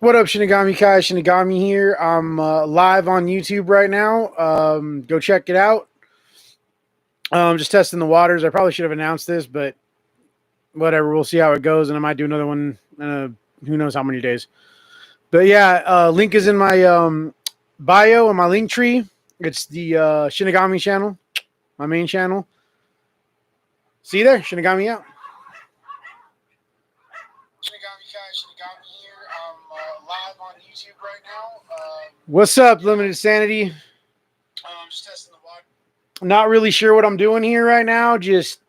What up, Shinigami Kai? Shinigami here. I'm live on YouTube right now. Go check it out. Just testing the waters. I probably should have announced this, but whatever. We'll see how it goes, and I might do another one in who knows how many days. But yeah, link is in my bio and my link tree. It's the Shinigami channel, my main channel. See you there, Shinigami out. Shinigami Kai, Shinigami here. I'm live on YouTube right now. What's up, Limited Sanity? Just testing the water. Not really sure what I'm doing here right now. Just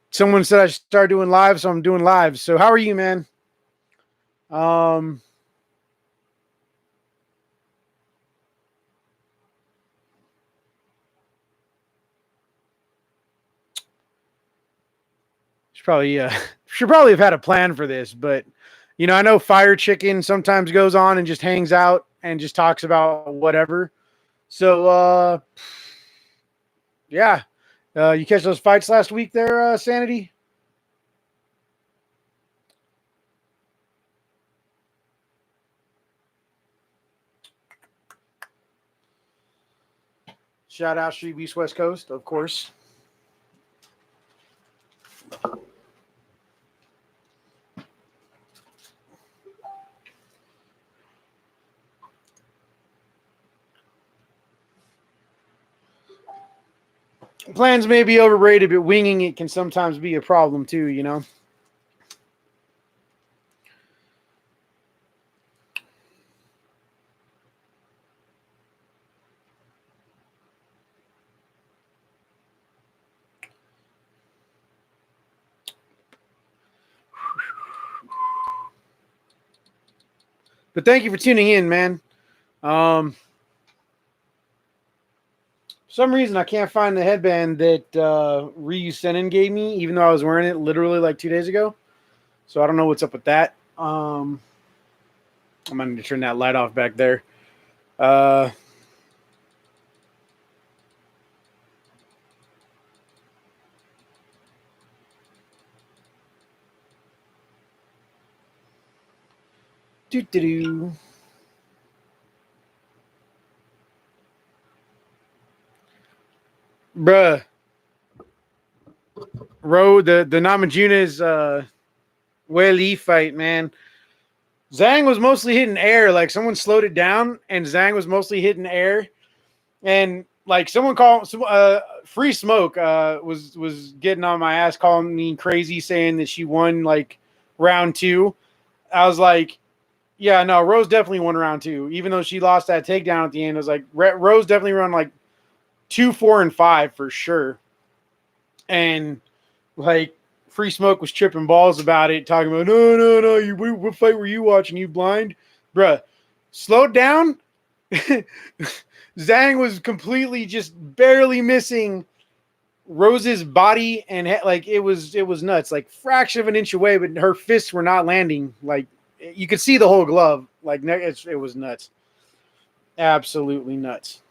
someone said I should start doing live, so I'm doing live. So how are you, man? Should probably have had a plan for this, but you know, I know Fire Chicken sometimes goes on and just hangs out and just talks about whatever. So yeah. You catch those fights last week there, Sanity? Shout out Street Beast West Coast, of course. Plans may be overrated, but winging it can sometimes be a problem too, you know? But thank you for tuning in, man. For some reason, I can't find the headband that Ryu Senin gave me, even though I was wearing it literally like 2 days ago. So I don't know what's up with that. I'm going to need to turn that light off back there. Do-do-do. Bruh. The Namajuna's Wei fight, man. Zhang was mostly hitting air. Like, someone slowed it down, and Zhang was mostly hitting air. And, like, someone called Free Smoke was getting on my ass, calling me crazy, saying that she won, like, round 2. I was like, yeah, no, Rose definitely won round 2. Even though she lost that takedown at the end, I was like, Rose definitely run, like, 2, 4, and 5 for sure. And, like, Free Smoke was tripping balls about it, talking about, no, what fight were you watching? You blind? Bruh, slow down. Zhang was completely just barely missing Rose's body, and like it was nuts, like fraction of an inch away, but her fists were not landing. Like, you could see the whole glove. Like, it was nuts. Absolutely nuts.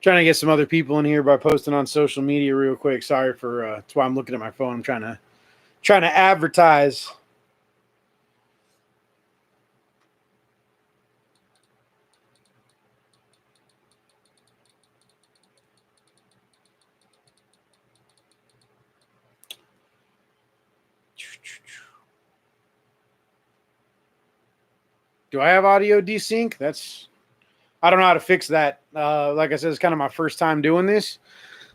Trying to get some other people in here by posting on social media real quick. Sorry for that's why I'm looking at my phone. I'm trying to advertise. Do I have audio desync? I don't know how to fix that. Like I said, it's kind of my first time doing this.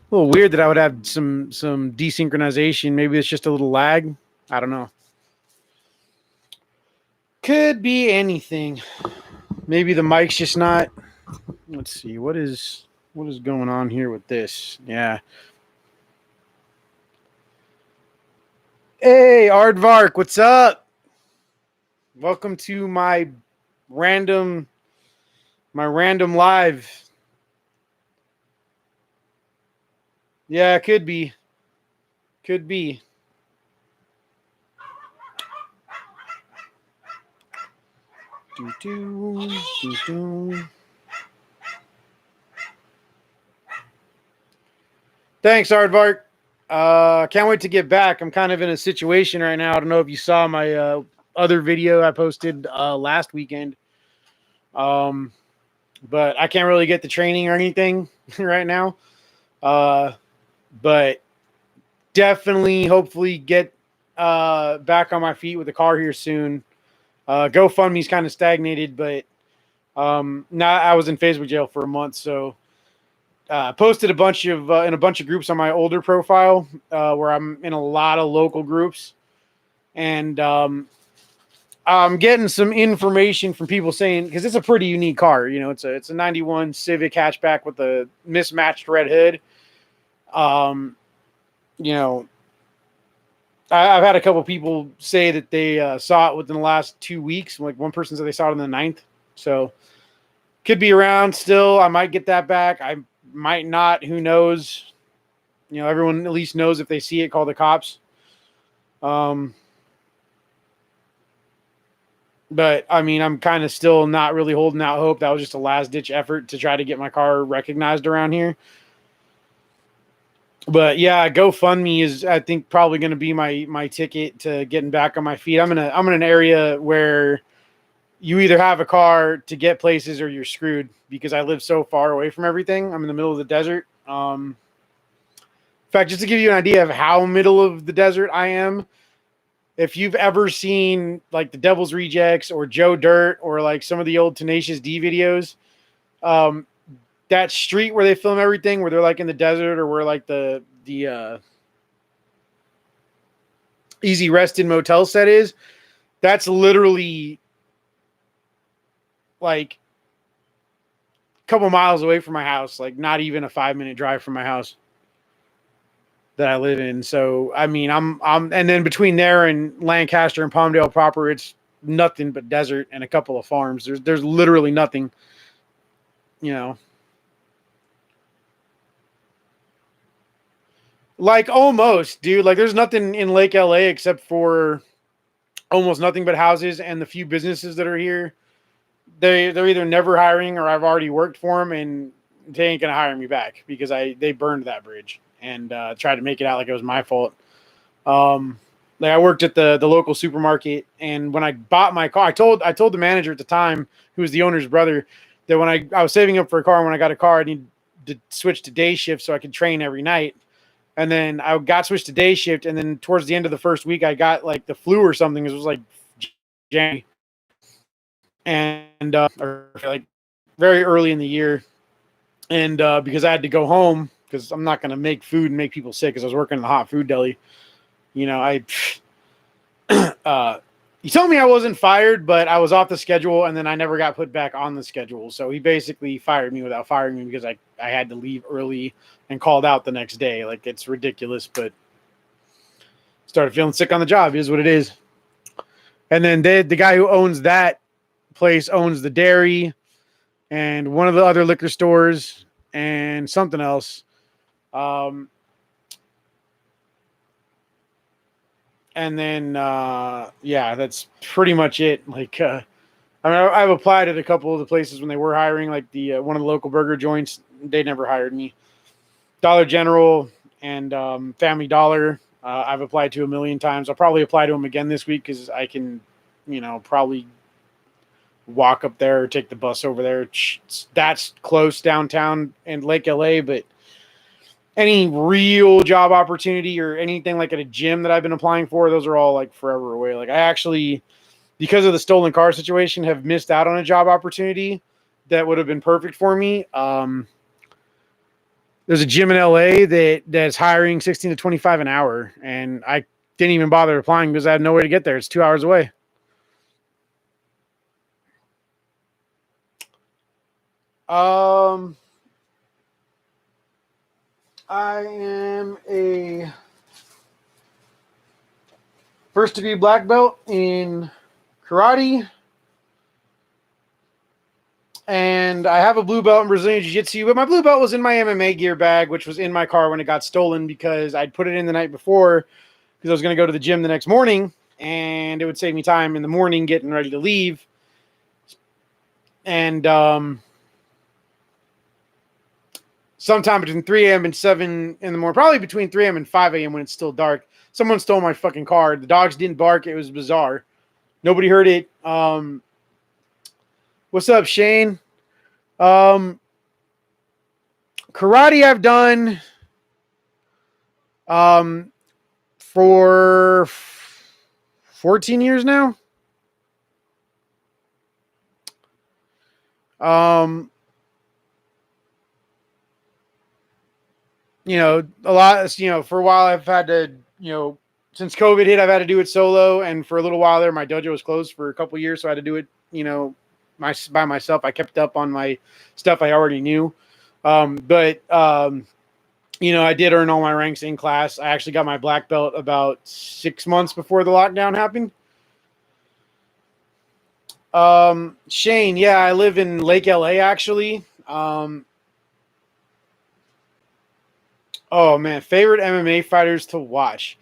A little weird that I would have some desynchronization. Maybe it's just a little lag. I don't know. Could be anything. Maybe the mic's just not. Let's see. What is going on here with this? Yeah. Hey, Aardvark, what's up? Welcome to random random live. Yeah, could be. Could be. Doo-doo, doo-doo. Thanks, Aardvark. Can't wait to get back. I'm kind of in a situation right now. I don't know if you saw my other video I posted last weekend. Um, but I can't really get the training or anything right now. But definitely, hopefully, get back on my feet with the car here soon. GoFundMe's kind of stagnated, but now I was in Facebook jail for a month, so posted a bunch of in a bunch of groups on my older profile where I'm in a lot of local groups, and I'm getting some information from people saying because it's a pretty unique car. You know, it's a '91 Civic hatchback with a mismatched red hood. You know, I've had a couple people say that they saw it within the last 2 weeks. Like one person said they saw it on the 9th. So could be around still. I might get that back. I might not. Who knows? You know, everyone at least knows if they see it, call the cops. But I mean, I'm kind of still not really holding out hope. That was just a last ditch effort to try to get my car recognized around here. But yeah, GoFundMe is I think probably going to be my ticket to getting back on my feet. I'm in an area where you either have a car to get places or you're screwed because I live so far away from everything. I'm in the middle of the desert. In fact, just to give you an idea of how middle of the desert I am, if you've ever seen like the Devil's Rejects or Joe Dirt or like some of the old Tenacious D videos, um, that street where they film everything, where they're like in the desert or where like the Easy Rested motel set is, that's literally like a couple miles away from my house, like not even a 5-minute drive from my house that I live in. So I mean, and then between there and Lancaster and Palmdale proper, it's nothing but desert and a couple of farms. There's literally nothing, you know. Like almost, dude. Like there's nothing in Lake LA except for almost nothing but houses and the few businesses that are here. They're either never hiring or I've already worked for them and they ain't gonna hire me back because they burned that bridge and tried to make it out like it was my fault. Like I worked at the local supermarket, and when I bought my car, I told the manager at the time, who was the owner's brother, that when I was saving up for a car, and when I got a car, I needed to switch to day shift so I could train every night. And then I got switched to day shift, and then towards the end of the first week, I got like the flu or something. It was like January, and or like very early in the year, and because I had to go home because I'm not going to make food and make people sick because I was working in the hot food deli. You know, he told me I wasn't fired, but I was off the schedule, and then I never got put back on the schedule. So he basically fired me without firing me because I had to leave early and called out the next day. Like it's ridiculous, but started feeling sick on the job. Is what it is. And then the guy who owns that place owns the dairy and one of the other liquor stores and something else. And then yeah, that's pretty much it. Like I mean, I've applied at a couple of the places when they were hiring, like the one of the local burger joints. They never hired me. Dollar General and Family Dollar. I've applied to a million times. I'll probably apply to them again this week because I can, you know, probably walk up there or take the bus over there. That's close downtown in Lake LA, but any real job opportunity or anything like at a gym that I've been applying for, those are all like forever away. Like I actually, because of the stolen car situation, have missed out on a job opportunity that would have been perfect for me. There's a gym in LA that's hiring 16 to 25 an hour, and I didn't even bother applying because I had no way to get there. It's 2 hours away. I am a first degree black belt in karate. And I have a blue belt in Brazilian Jiu-Jitsu, but my blue belt was in my MMA gear bag, which was in my car when it got stolen because I'd put it in the night before because I was going to go to the gym the next morning, and it would save me time in the morning getting ready to leave. And sometime between 3 a.m. and 7 in the morning, probably between 3 a.m. and 5 a.m. when it's still dark, someone stole my fucking car. The dogs didn't bark. It was bizarre. Nobody heard it. What's up, Shane? Karate I've done for 14 years now. You know, a lot, you know, for a while I've had to, you know, since COVID hit, I've had to do it solo. And for a little while there, my dojo was closed for a couple years. So I had to do it, you know, by myself. I kept up on my stuff I already knew. But you know, I did earn all my ranks in class. I actually got my black belt about 6 months before the lockdown happened. Shane, yeah, I live in Lake LA actually. Oh man, favorite MMA fighters to watch.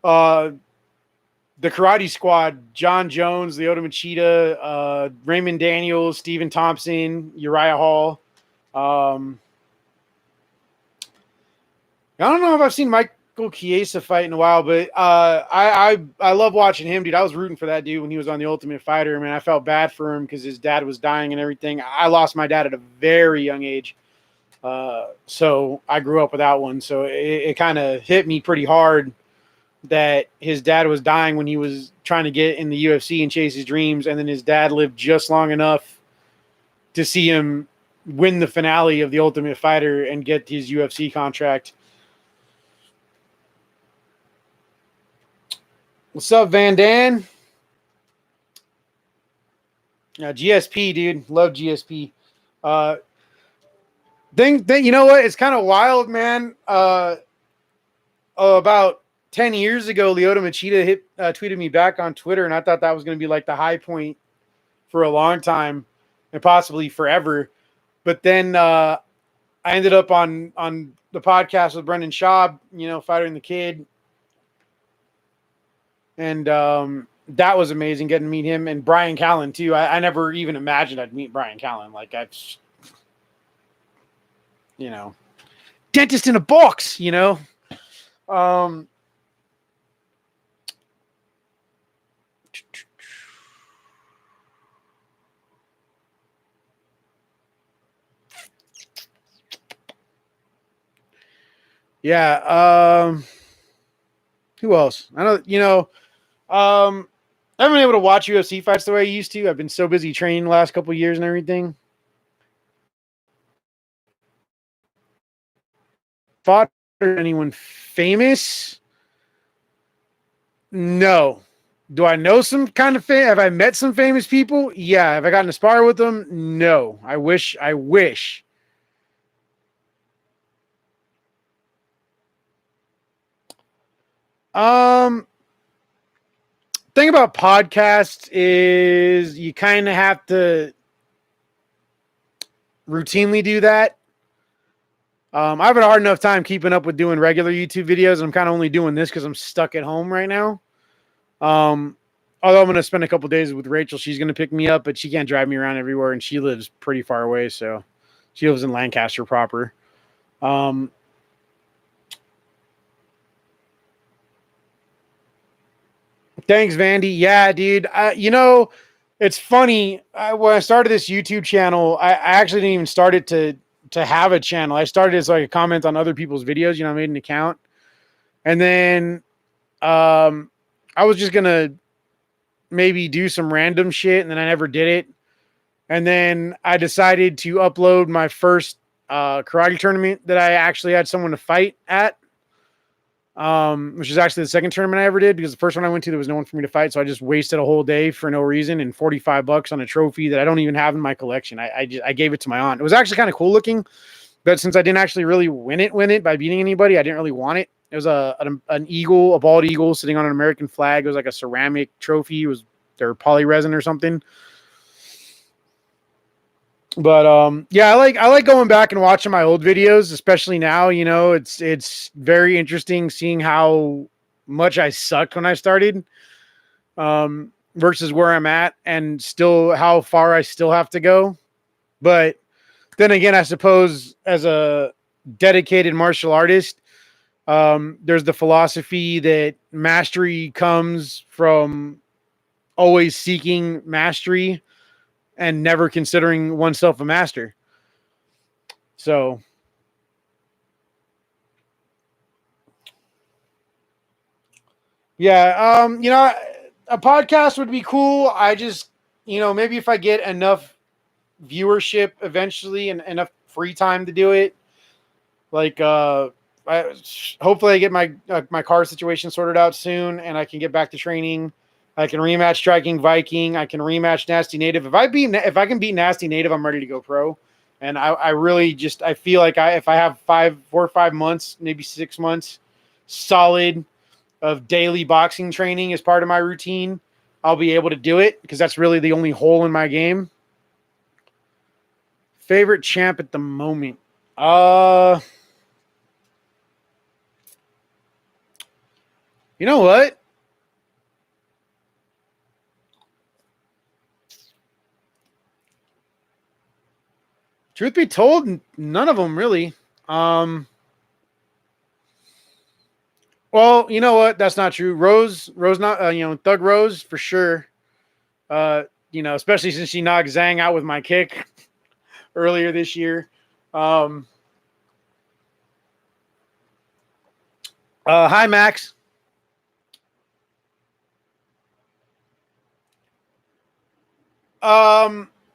The Karate Squad, John Jones, Lyoto Machida, Raymond Daniels, Stephen Thompson, Uriah Hall. I don't know if I've seen Michael Chiesa fight in a while, but I love watching him, dude. I was rooting for that dude when he was on The Ultimate Fighter. I mean, I felt bad for him because his dad was dying and everything. I lost my dad at a very young age. So I grew up without one. So it kind of hit me pretty hard that his dad was dying when he was trying to get in the UFC and chase his dreams. And then his dad lived just long enough to see him win the finale of The Ultimate Fighter and get his UFC contract. What's up, Van Dan? GSP, dude. Love GSP. You know what? It's kind of wild, man. About 10 years ago, Lyoto Machida tweeted me back on Twitter, and I thought that was going to be like the high point for a long time and possibly forever. But then I ended up on the podcast with Brendan Schaub, you know, Fighter and the Kid. And that was amazing getting to meet him and Brian Callen, too. I never even imagined I'd meet Brian Callen. Like, you know, dentist in a box, you know. Yeah. Who else? I know, you know, I haven't been able to watch UFC fights the way I used to. I've been so busy training the last couple of years and everything. Fought anyone famous? No. Do I know some kind of have I met some famous people? Yeah. Have I gotten to spar with them? No. I wish. Thing about podcasts is you kind of have to routinely do that. I have a hard enough time keeping up with doing regular YouTube videos. I'm kind of only doing this because I'm stuck at home right now. Although I'm going to spend a couple days with Rachel. She's going to pick me up, but she can't drive me around everywhere, and she lives pretty far away. So she lives in Lancaster proper. Thanks, Vandy. Yeah, dude. You know, it's funny. When I started this YouTube channel, I actually didn't even start it to have a channel. I started as like a comment on other people's videos. You know, I made an account. And then I was just going to maybe do some random shit, and then I never did it. And then I decided to upload my first karate tournament that I actually had someone to fight at. Which is actually the second tournament I ever did, because the first one I went to, there was no one for me to fight. So I just wasted a whole day for no reason and $45 on a trophy that I don't even have in my collection. I gave it to my aunt. It was actually kind of cool looking, but since I didn't actually really win it by beating anybody, I didn't really want it. It was an eagle, a bald eagle sitting on an American flag. It was like a ceramic trophy. It was their poly resin or something. But yeah, I like going back and watching my old videos, especially now. You know, it's very interesting seeing how much I sucked when I started, versus where I'm at, and still how far I still have to go. But then again, I suppose as a dedicated martial artist, there's the philosophy that mastery comes from always seeking mastery and never considering oneself a master. So, yeah, you know, a podcast would be cool. I just, you know, maybe if I get enough viewership eventually and enough free time to do it, like, I, hopefully I get my car situation sorted out soon and I can get back to training. I can rematch Striking Viking. I can rematch Nasty Native. If I can beat Nasty Native, I'm ready to go pro. And I really just I feel like if I have 4 or 5 months, maybe 6 months, solid of daily boxing training as part of my routine, I'll be able to do it because that's really the only hole in my game. Favorite champ at the moment. You know what? Truth be told, none of them really. Well, you know what? That's not true. Rose, not you know, Thug Rose for sure. You know, especially since she knocked Zhang out with my kick earlier this year. Um, hi Max.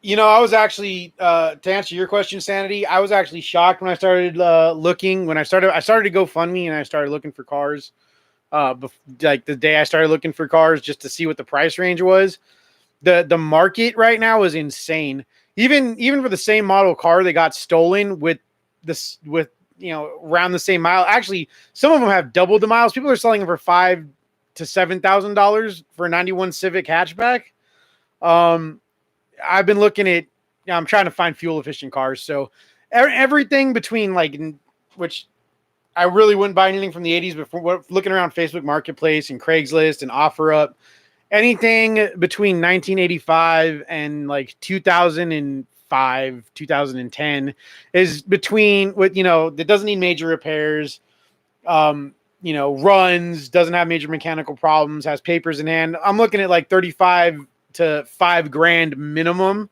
You know, I was actually to answer your question, Sanity. I was actually shocked when I started looking. When I started to go fund me and I started looking for cars. Like the day I started looking for cars just to see what the price range was. The market right now is insane. Even for the same model car that got stolen with this with you know around the same mile. Actually, some of them have doubled the miles. People are selling them for $5,000 to $7,000 for a '91 Civic hatchback. Um, I've been looking at. I'm trying to find fuel efficient cars. So everything between like which I really wouldn't buy anything from the '80s. But looking around Facebook Marketplace and Craigslist and OfferUp, anything between 1985 and like 2005, 2010 is between what you know that doesn't need major repairs. You know, runs, doesn't have major mechanical problems, has papers in hand. I'm looking at like 35 to $5,000 minimum.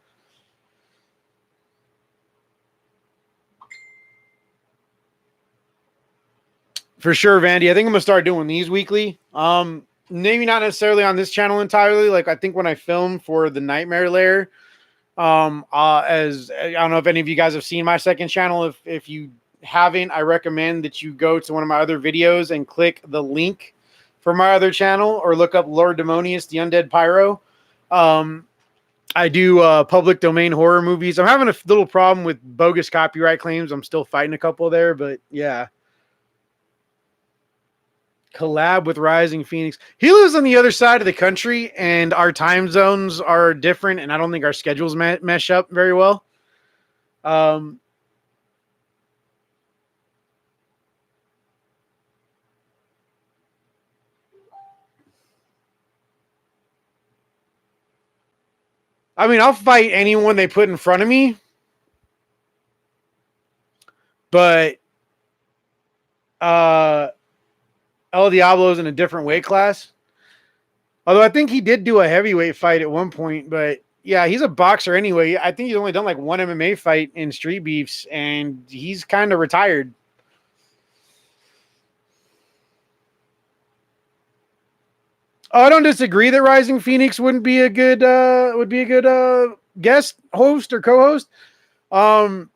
For sure, Vandy. I think I'm gonna start doing these weekly. Maybe not necessarily on this channel entirely. Like I think when I film for the Nightmare Lair, as I don't know if any of you guys have seen my second channel. If you haven't, I recommend that you go to one of my other videos and click the link for my other channel, or look up Lord Demonius, the Undead Pyro. I do public domain horror movies. I'm having a little problem with bogus copyright claims. I'm still fighting a couple there, but yeah. Collab with Rising Phoenix. He lives on the other side of the country, and our time zones are different, and I don't think our schedules mesh up very well. Um, I mean, I'll fight anyone they put in front of me, but uh, El Diablo's in a different weight class. Although I think he did do a heavyweight fight at one point, but yeah, he's a boxer anyway. I think he's only done like one MMA fight in Street Beefs, and he's kind of retired. Oh, I don't disagree that Rising Phoenix wouldn't be a good guest host or co-host. Um,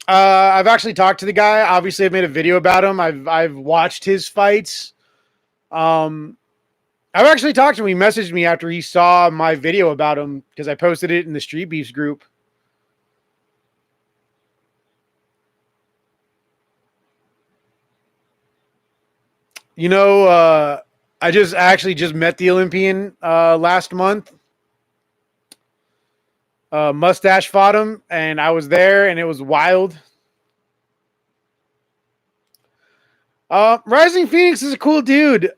I've actually talked to the guy. Obviously, I've made a video about him. I've watched his fights. Um, I've actually talked to him. He messaged me after he saw my video about him because I posted it in the Street Beefs group. You know, I just met the Olympian last month. Mustache fought him, and I was there, and it was wild. Rising Phoenix is a cool dude.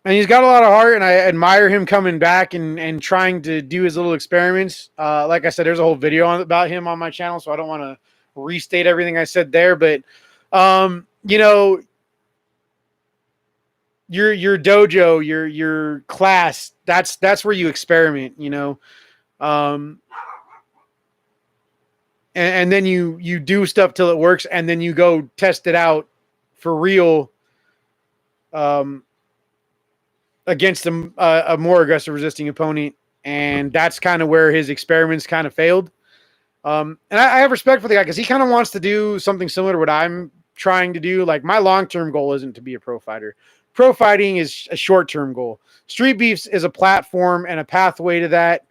And he's got a lot of heart, and I admire him coming back and trying to do his little experiments. Like I said, there's a whole video about him on my channel, so I don't want to restate everything I said there. But you know, your dojo, your class, that's where you experiment. You know, um, and then you do stuff till it works, and then you go test it out for real. Against a more aggressive resisting opponent, and that's kind of where his experiments kind of failed. And I have respect for the guy because he kind of wants to do something similar to what I'm trying to do. Like my long-term goal isn't to be a pro fighter. Pro fighting is a short-term goal. Street Beefs is a platform and a pathway to that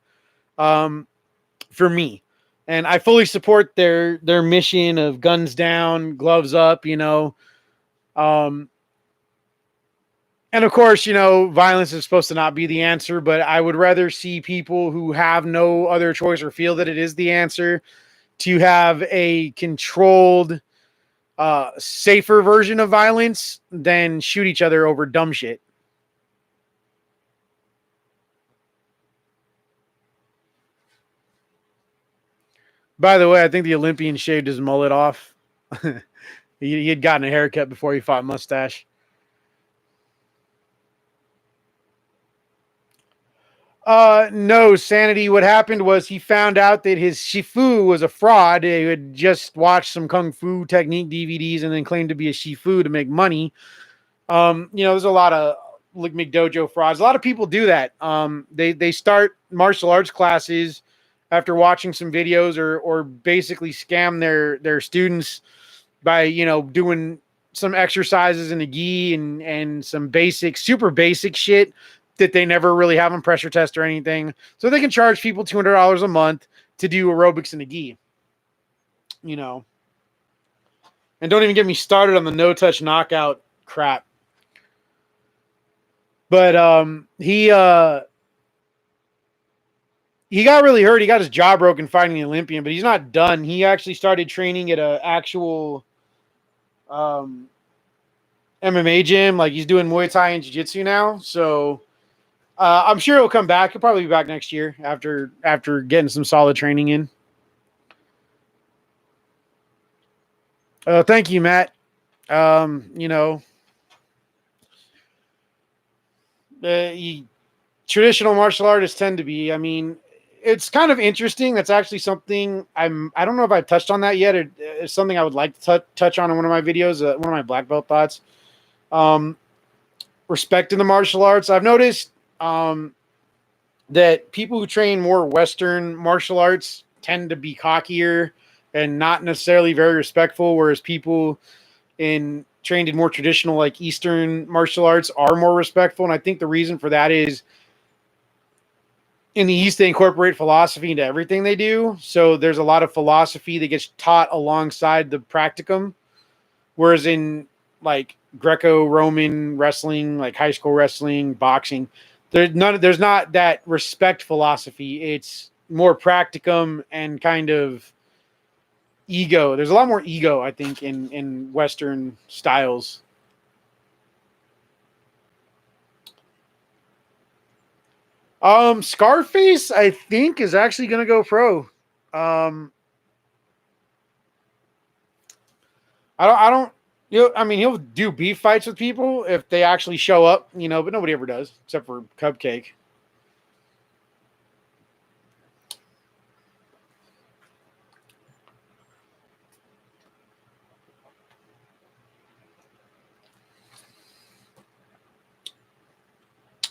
for me. And I fully support their mission of guns down, gloves up, you know. And of course, you know, violence is supposed to not be the answer, but I would rather see people who have no other choice or feel that it is the answer to have a controlled, safer version of violence than shoot each other over dumb shit. By the way, I think the Olympian shaved his mullet off. He had gotten a haircut before he fought Mustache. No, Sanity. What happened was he found out that his Shifu was a fraud. He had just watched some Kung Fu technique DVDs and then claimed to be a Shifu to make money. You know, there's a lot of like McDojo frauds. A lot of people do that. They start martial arts classes after watching some videos or basically scam their students by, you know, doing some exercises in the gi and some basic, super basic shit that they never really have them pressure test or anything. So they can charge people $200 a month to do aerobics in the gi, you know. And don't even get me started on the no touch knockout crap. But he got really hurt. He got his jaw broken fighting the Olympian, but he's not done. He actually started training at an actual MMA gym. Like he's doing Muay Thai and Jiu-Jitsu now. So I'm sure he'll come back. He'll probably be back next year after getting some solid training in. Thank you, Matt. You know, traditional martial artists tend to be. I mean, it's kind of interesting. That's actually something I don't know if I've touched on that yet. It's something I would like to touch on in one of my videos. One of my black belt thoughts. Respect in the martial arts. I've noticed that people who train more Western martial arts tend to be cockier and not necessarily very respectful, whereas people trained in more traditional like Eastern martial arts are more respectful. And I think the reason for that is in the East, they incorporate philosophy into everything they do. So there's a lot of philosophy that gets taught alongside the practicum. Whereas in like Greco-Roman wrestling, like high school wrestling, boxing, there's not that respect philosophy. It's more practicum and kind of ego. There's a lot more ego, I think, in Western styles. Scarface, I think, is actually going to go pro. I don't, you know, I mean, he'll do beef fights with people if they actually show up, you know, but nobody ever does except for Cupcake.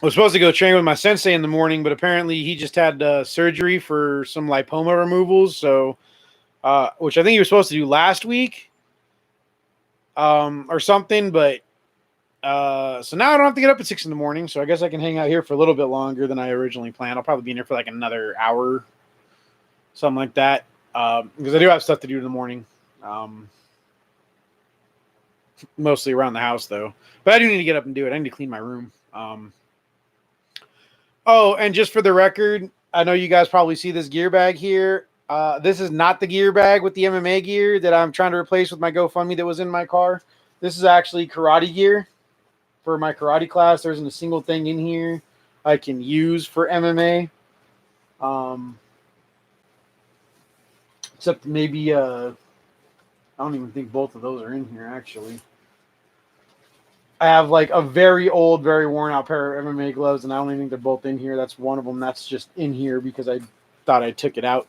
I was supposed to go train with my sensei in the morning, but apparently he just had surgery for some lipoma removals. So, which I think he was supposed to do last week, or something. But so now I don't have to get up at 6 a.m. So I guess I can hang out here for a little bit longer than I originally planned. I'll probably be in here for like another hour, something like that, because I do have stuff to do in the morning. Mostly around the house though. But I do need to get up and do it. I need to clean my room. Oh, and just for the record, I know you guys probably see this gear bag here. This is not the gear bag with the MMA gear that I'm trying to replace with my GoFundMe that was in my car. This is actually karate gear for my karate class. There isn't a single thing in here I can use for MMA. Except maybe, I don't even think both of those are in here, actually. I have like a very old, very worn out pair of MMA gloves, and I don't even think they're both in here. That's one of them that's just in here because I thought I took it out.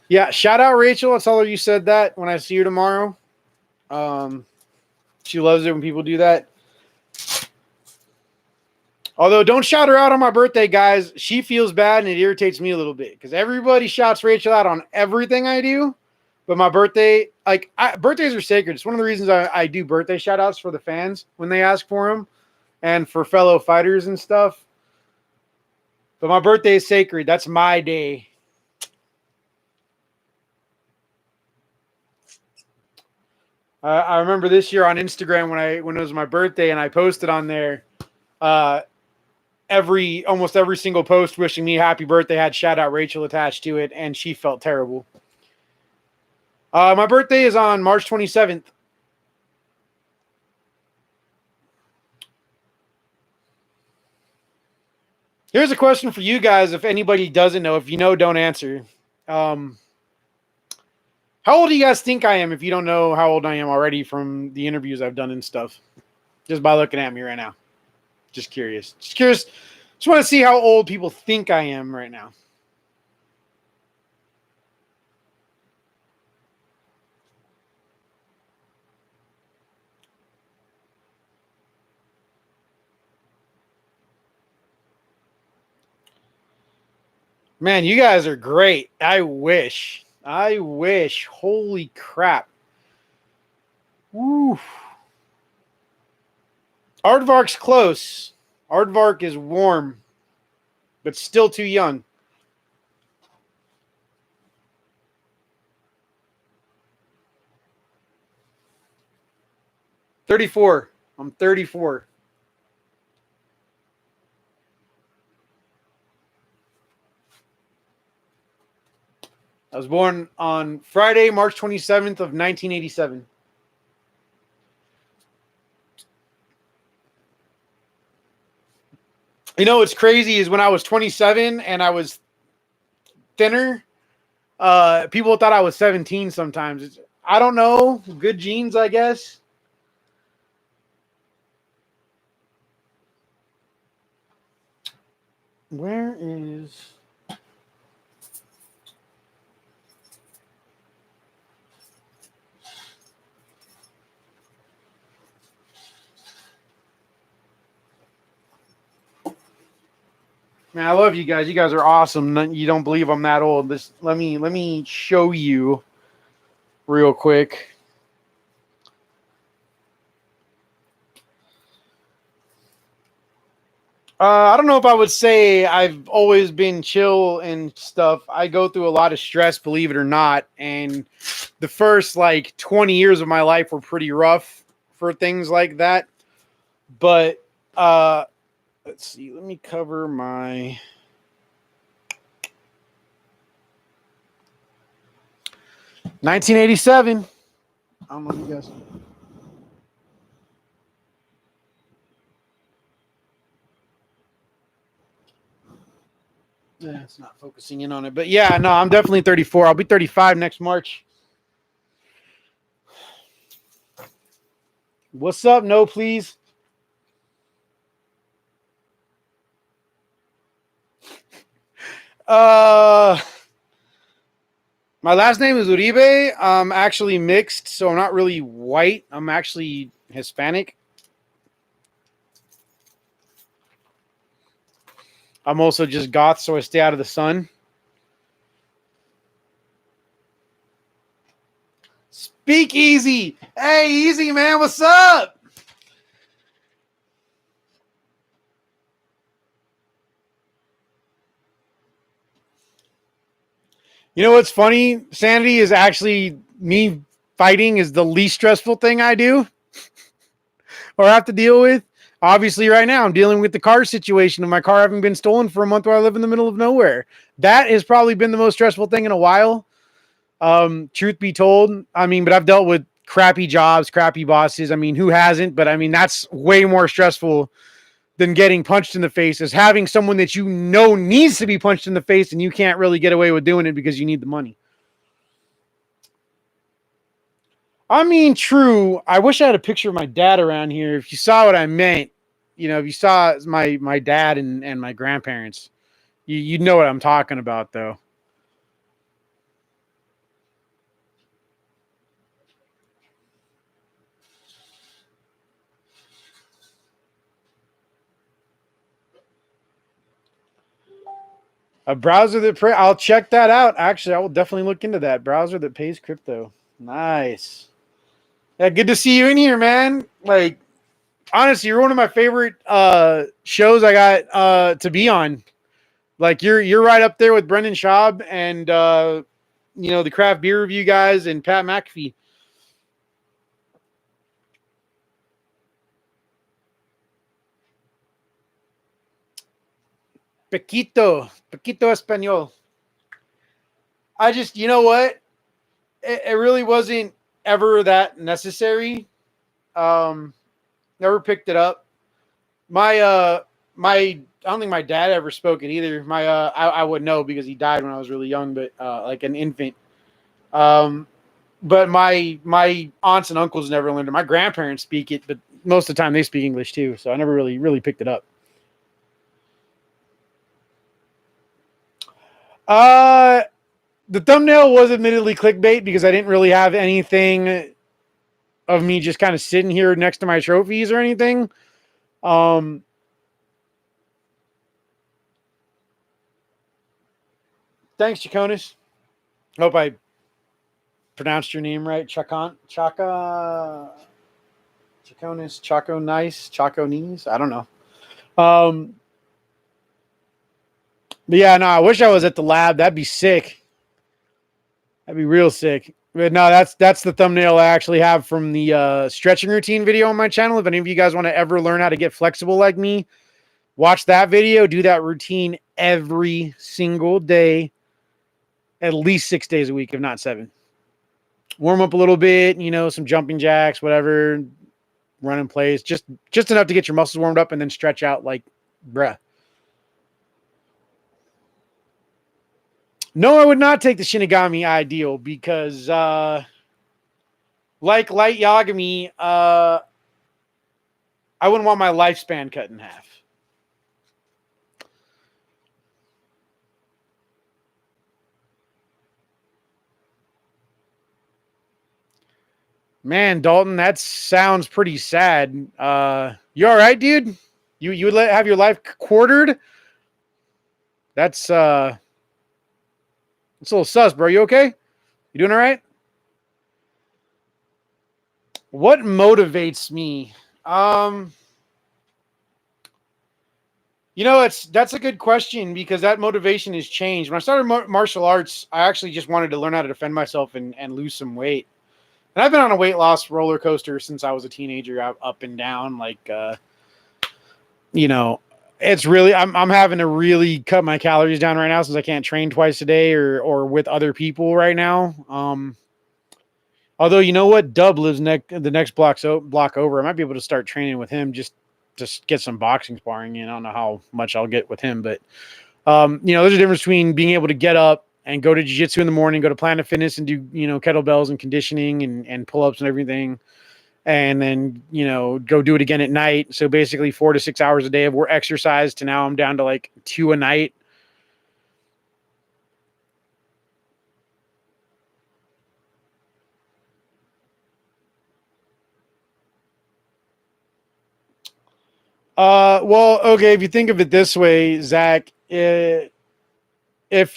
Yeah, shout out Rachel. I'll tell her you said that when I see her tomorrow. She loves it when people do that. Although, don't shout her out on my birthday, guys. She feels bad, and it irritates me a little bit because everybody shouts Rachel out on everything I do. But my birthday, birthdays are sacred. It's one of the reasons I do birthday shout outs for the fans when they ask for them and for fellow fighters and stuff. But my birthday is sacred. That's my day. I remember this year on Instagram when it was my birthday and I posted on there. Almost every single post wishing me happy birthday had shout out Rachel attached to it, and she felt terrible. My birthday is on March 27th. Here's a question for you guys. If anybody doesn't know, if you know, don't answer. How old do you guys think I am if you don't know how old I am already from the interviews I've done and stuff? Just by looking at me right now. Just curious. Just want to see how old people think I am right now. Man, you guys are great. I wish. Holy crap. Woo. Aardvark's close. Aardvark is warm, but still too young. I'm 34. I was born on Friday, March 27th of 1987. You know what's crazy is when I was 27 and I was thinner, people thought I was 17 sometimes. I don't know. Good genes, I guess. Where is... Man, I love you guys. You guys are awesome. You don't believe I'm that old. Let me show you real quick. I don't know if I would say I've always been chill and stuff. I go through a lot of stress, believe it or not. And the first 20 years of my life were pretty rough for things like that. But let's see. Let me cover my... 1987. I don't know if you guys... Yeah, it's not focusing in on it. But yeah, no, I'm definitely 34. I'll be 35 next March. What's up? No, please. My last name is Uribe. I'm actually mixed, so I'm not really white. I'm actually Hispanic. I'm also just goth, so I stay out of the sun. Speak easy. Hey, easy, man. What's up? You know what's funny? Sanity is actually me fighting is the least stressful thing I do or have to deal with. Obviously, right now I'm dealing with the car situation of my car having been stolen for a month while I live in the middle of nowhere. That has probably been the most stressful thing in a while. Truth be told, I mean, but I've dealt with crappy jobs, crappy bosses. I mean, who hasn't? But I mean, that's way more stressful than getting punched in the face, is having someone that you know needs to be punched in the face and you can't really get away with doing it because you need the money. I mean, true. I wish I had a picture of my dad around here. If you saw what I meant, you know, if you saw my dad and my grandparents, you'd know what I'm talking about, though. A browser that I'll check that out. Actually, I will definitely look into that browser that pays crypto. Nice. Yeah, good to see you in here, man. Like, honestly, you're one of my favorite shows I got to be on. Like, you're right up there with Brendan Schaub and you know, the craft beer review guys and Pat McAfee. Pequito Espanol. I just, you know what? It really wasn't ever that necessary. Um, Never picked it up. My I don't think my dad ever spoke it either. I would know because he died when I was really young, but like an infant. Um, but my aunts and uncles never learned it. My grandparents speak it, but most of the time they speak English too. So I never really picked it up. Uh, the thumbnail was admittedly clickbait because I didn't really have anything of me just kind of sitting here next to my trophies or anything. Um, Thanks, Chaconis. Hope I pronounced your name right. Chaconis, Chaco Nice, Chaco Knees. I don't know. Um, but yeah, no, I wish I was at the lab. That'd be sick. That'd be real sick. But no, that's the thumbnail I actually have from the stretching routine video on my channel. If any of you guys want to ever learn how to get flexible like me, watch that video. Do that routine every single day, at least 6 days a week, if not 7. Warm up a little bit, you know, some jumping jacks, whatever, run in place, just enough to get your muscles warmed up, and then stretch out like bruh. No, I would not take the Shinigami ideal because like Light Yagami, I wouldn't want my lifespan cut in half. Man, Dalton, that sounds pretty sad. You all right, dude? You would have your life quartered? That's it's a little sus, bro. You okay? You doing all right? What motivates me? Um, you know, that's a good question because that motivation has changed. When I started martial arts, I actually just wanted to learn how to defend myself and lose some weight. And I've been on a weight loss roller coaster since I was a teenager, up and down. Like, you know, it's really I'm having to really cut my calories down right now since I can't train twice a day or with other people right now. Although you know what, Dub lives the next block over. I might be able to start training with him just get some boxing sparring in. I don't know how much I'll get with him, but you know, there's a difference between being able to get up and go to jiu-jitsu in the morning, go to Planet Fitness and do, you know, kettlebells and conditioning and pull-ups and everything. And then, you know, go do it again at night. So basically 4 to 6 hours a day of work exercise to now I'm down to like 2 a night. Well, okay. If you think of it this way, Zach, if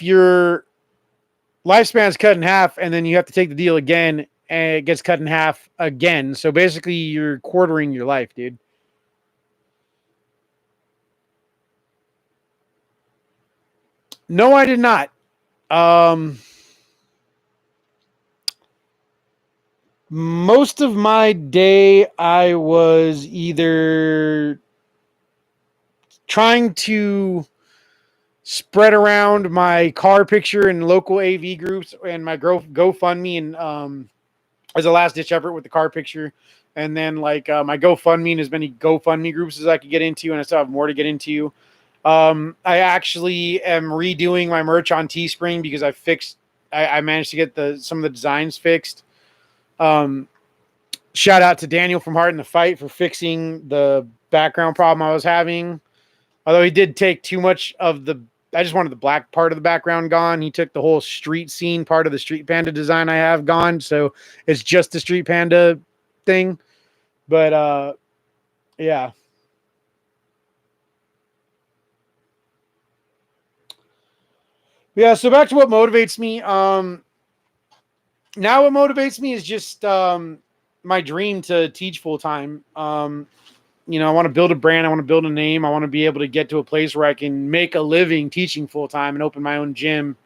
your lifespan's cut in half and then you have to take the deal again and it gets cut in half again. So basically you're quartering your life, dude. No, I did not. Um, Most of my day, I was either trying to spread around my car picture in local AV groups and my GoFundMe, and as a last ditch effort with the car picture. And then like my GoFundMe and as many GoFundMe groups as I could get into, and I still have more to get into. I actually am redoing my merch on Teespring because I managed to get some of the designs fixed. Um, Shout out to Daniel from Heart in the Fight for fixing the background problem I was having. Although he did take too much of I just wanted the black part of the background gone. He took the whole street scene part of the Street Panda design I have gone. So it's just the Street Panda thing. But yeah. Yeah, so back to what motivates me. Now what motivates me is just my dream to teach full time. I want to build a brand. I want to build a name. I want to be able to get to a place where I can make a living teaching full time and open my own gym.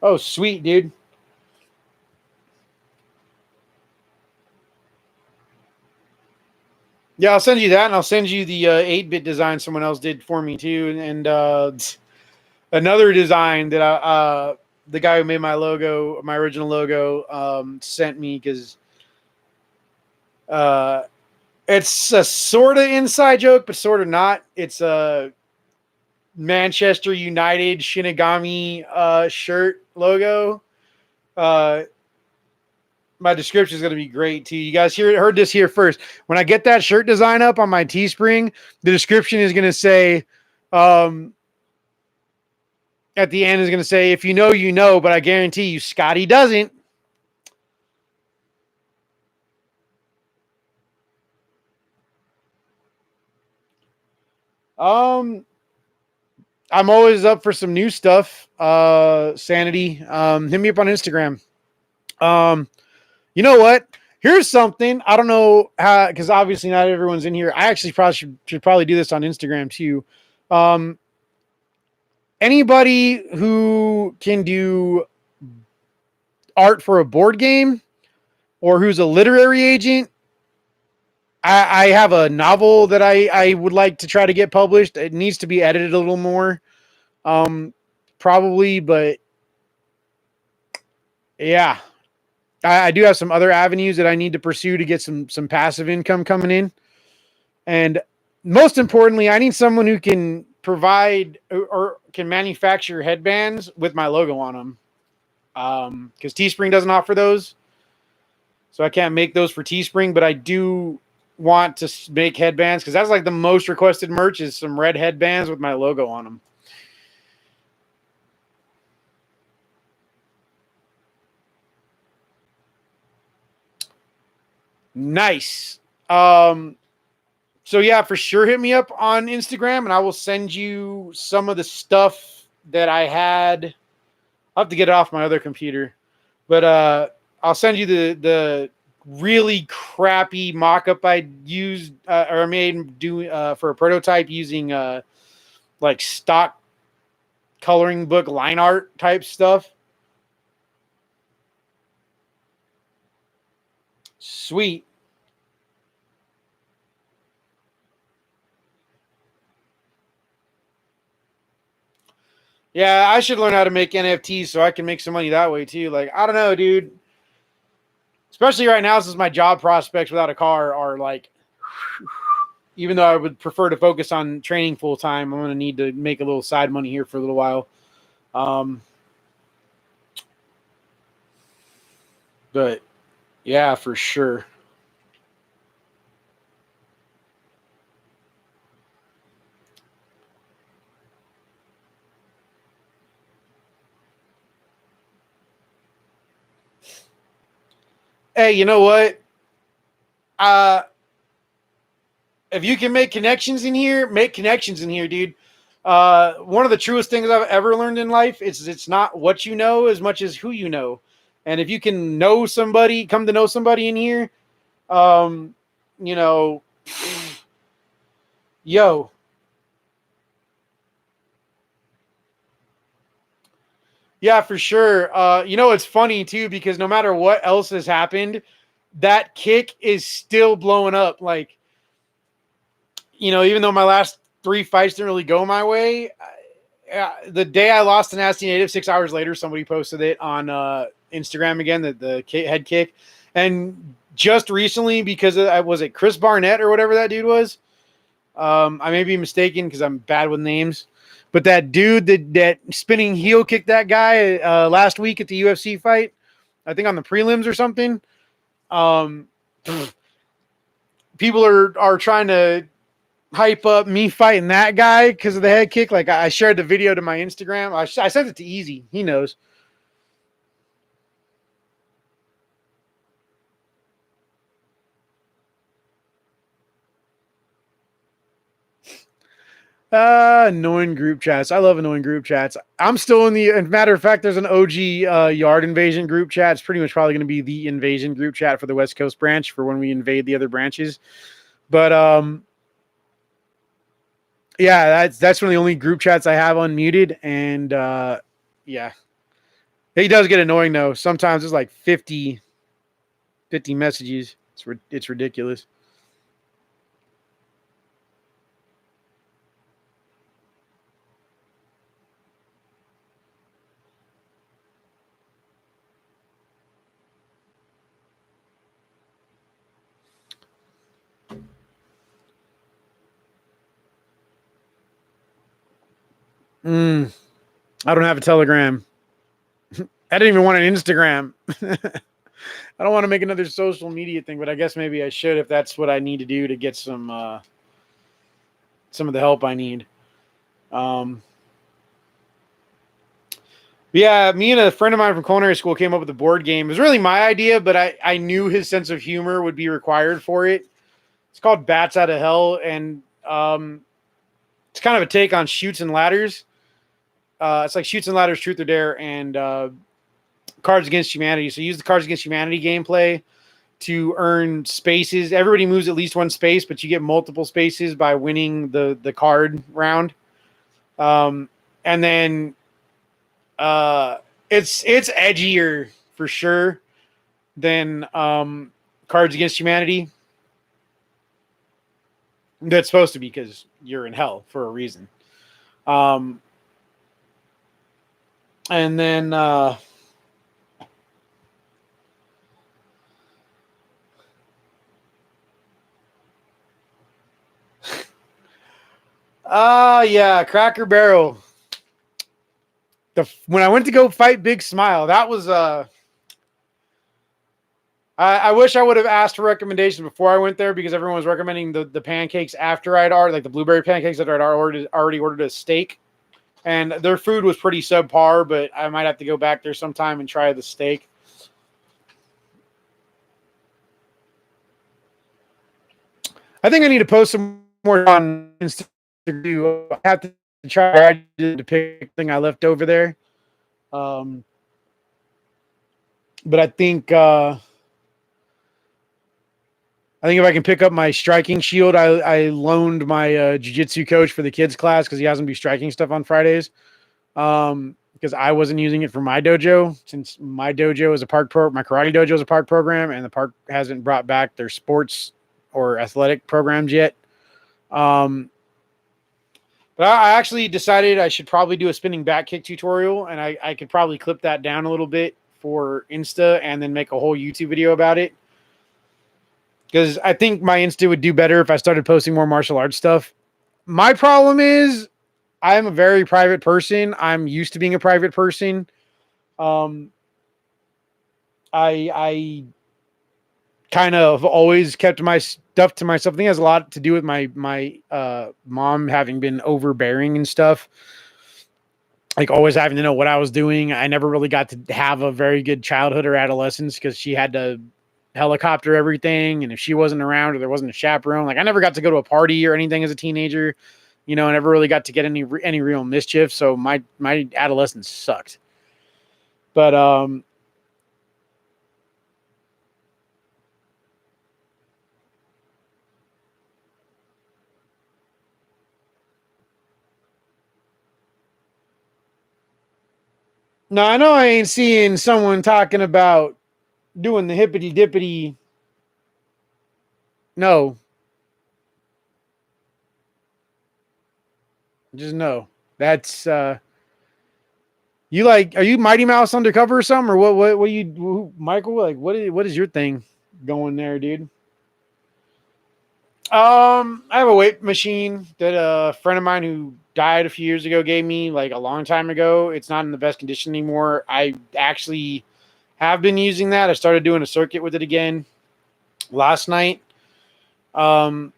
Oh, sweet, dude. Yeah, I'll send you that, and I'll send you the 8-bit design someone else did for me too, and another design that the guy who made my logo, my original logo, sent me because uh, it's a sort of inside joke, but sort of not. It's a Manchester United Shinigami shirt logo. Uh, my description is going to be great too. You guys heard this here first. When I get that shirt design up on my Teespring, the description is going to say, at the end is going to say, if you know, you know, but I guarantee you, Scotty doesn't. Um, I'm always up for some new stuff. Sanity. Hit me up on Instagram. Um, you know what? Here's something. I don't know how, because obviously not everyone's in here. I actually probably should probably do this on Instagram too. Um, Anybody who can do art for a board game or who's a literary agent, I have a novel that I would like to try to get published. It needs to be edited a little more, probably, but yeah, I do have some other avenues that I need to pursue to get some passive income coming in. And most importantly, I need someone who can provide or can manufacture headbands with my logo on them. Because Teespring doesn't offer those. So I can't make those for Teespring, but I do want to make headbands because that's like the most requested merch is some red headbands with my logo on them. Nice. So yeah, for sure hit me up on Instagram and I will send you some of the stuff that I had. I'll have to get it off my other computer. But I'll send you the really crappy mock-up I used or made for a prototype using like stock coloring book line art type stuff. Sweet. Yeah, I should learn how to make NFTs so I can make some money that way too. Like, I don't know, dude. Especially right now, since my job prospects without a car are like, even though I would prefer to focus on training full time, I'm going to need to make a little side money here for a little while. Um, but yeah, for sure. Hey, you know what? Uh, if you can make connections in here, make connections in here, dude. One of the truest things I've ever learned in life is it's not what you know as much as who you know. And if you can know somebody, come to know somebody in here, um, you know, yo, Yeah, for sure. It's funny too because no matter what else has happened, that kick is still blowing up. Like, even though my last three fights didn't really go my way, the day I lost to Nasty Native, 6 hours later, somebody posted it on Instagram again, the head kick. And just recently, because was it Chris Barnett or whatever that dude was? I may be mistaken because I'm bad with names. But that dude that spinning heel kicked that guy last week at the UFC fight, I think on the prelims or something. Um, People are trying to hype up me fighting that guy because of the head kick. Like I shared the video to my Instagram. I sent it to Easy. He knows. Annoying group chats. I love annoying group chats. I'm still in the matter of fact, there's an OG yard invasion group chat. It's pretty much probably going to be the invasion group chat for the West Coast branch for when we invade the other branches. But yeah, that's one of the only group chats I have unmuted. And yeah. He does get annoying though. Sometimes it's like 50 messages. It's ridiculous. I don't have a Telegram. I didn't even want an Instagram. I don't want to make another social media thing, but I guess maybe I should if that's what I need to do to get some of the help I need. Yeah, me and a friend of mine from culinary school came up with a board game. It was really my idea, but I knew his sense of humor would be required for it. It's called Bats Out of Hell, and it's kind of a take on Shoots and Ladders. It's like Shoots and Ladders, Truth or Dare, and Cards Against Humanity. So use the Cards Against Humanity gameplay to earn spaces. Everybody moves at least one space, but you get multiple spaces by winning the card round. And then it's edgier for sure than Cards Against Humanity. That's supposed to be because you're in hell for a reason. And then yeah, Cracker Barrel. When I went to go fight Big Smile, that was I wish I would have asked for recommendations before I went there because everyone was recommending the pancakes after I'd already, like the blueberry pancakes that I'd already ordered a steak. And their food was pretty subpar, but I might have to go back there sometime and try the steak. I think I need to post some more on Instagram. I have to try to pick thing I left over there. But I think if I can pick up my striking shield, I loaned my jiu-jitsu coach for the kids class because he has them be striking stuff on Fridays. Because I wasn't using it for my dojo since my dojo is a park my karate dojo is a park program, and the park hasn't brought back their sports or athletic programs yet. But I actually decided I should probably do a spinning back kick tutorial, and I could probably clip that down a little bit for Insta and then make a whole YouTube video about it. Because I think my Insta would do better if I started posting more martial arts stuff. My problem is I'm a very private person. I'm used to being a private person. I kind of always kept my stuff to myself. I think it has a lot to do with my mom having been overbearing and stuff. Like always having to know what I was doing. I never really got to have a very good childhood or adolescence because she had to helicopter everything. And if she wasn't around or there wasn't a chaperone, like I never got to go to a party or anything as a teenager, I never really got to get any real mischief. So my adolescence sucked. But No, I know I ain't seeing someone talking about doing the hippity dippity. No, just no. That's you like? Are you Mighty Mouse undercover or something, or what? What you, Michael? Like, what is your thing going there, dude? I have a weight machine that a friend of mine who died a few years ago gave me, like a long time ago. It's not in the best condition anymore. I actually have been using that. I started doing a circuit with it again last night. Um,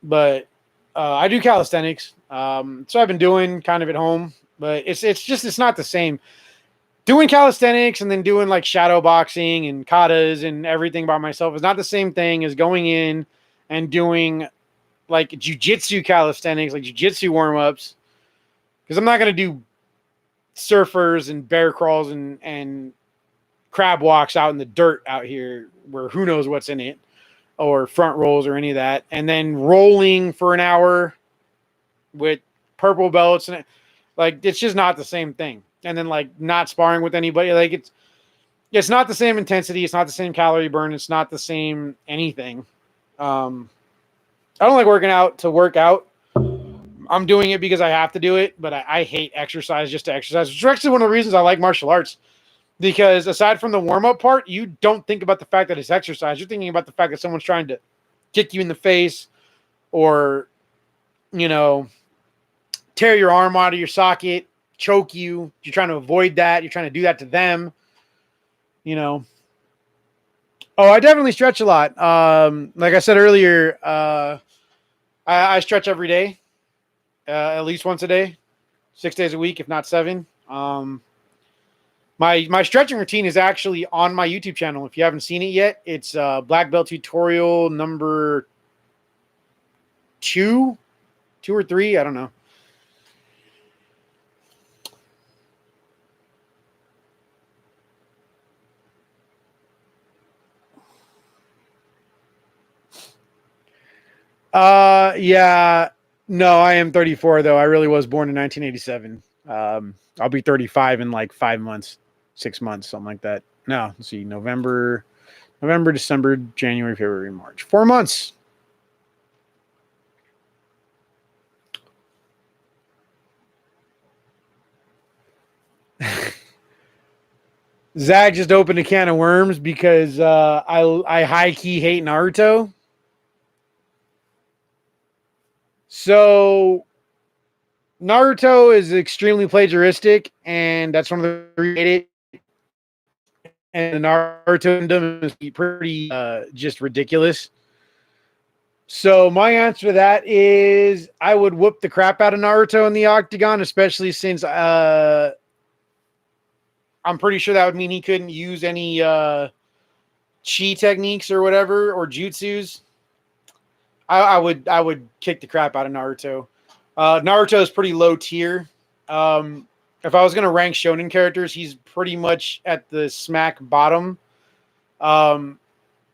but I do calisthenics. So I've been doing kind of at home, but it's not the same. Doing calisthenics and then doing like shadow boxing and katas and everything by myself is not the same thing as going in and doing like jujitsu calisthenics, like jujitsu warm ups. Because I'm not gonna do surfers and bear crawls and crab walks out in the dirt out here where who knows what's in it, or front rolls or any of that, and then rolling for an hour with purple belts and like it's just not the same thing. And then like not sparring with anybody, like it's not the same intensity, it's not the same calorie burn, it's not the same anything. Um, I don't like working out to work out. I'm doing it because I have to do it, but I hate exercise just to exercise, which is actually one of the reasons I like martial arts. Because aside from the warm up part, you don't think about the fact that it's exercise. You're thinking about the fact that someone's trying to kick you in the face or, you know, tear your arm out of your socket, choke you. You're trying to avoid that. You're trying to do that to them, you know. Oh, I definitely stretch a lot. Like I said earlier, I stretch every day, at least once a day, 6 days a week, if not seven. My stretching routine is actually on my YouTube channel. If you haven't seen it yet, it's black belt tutorial number two or three. I don't know. Yeah. No, I am 34 though. I really was born in 1987. I'll be 35 in like 5 months, 6 months, something like that. No, let's see, November, December, January, February, March. 4 months. Zach just opened a can of worms because I high key hate Naruto. So Naruto is extremely plagiaristic, and that's one of the reasons it. And the Naruto fandom is pretty just ridiculous. So my answer to that is I would whoop the crap out of Naruto in the octagon, especially since I'm pretty sure that would mean he couldn't use any chi techniques or whatever or jutsus. I would kick the crap out of Naruto. Naruto is pretty low tier. If I was gonna rank shonen characters, he's pretty much at the smack bottom,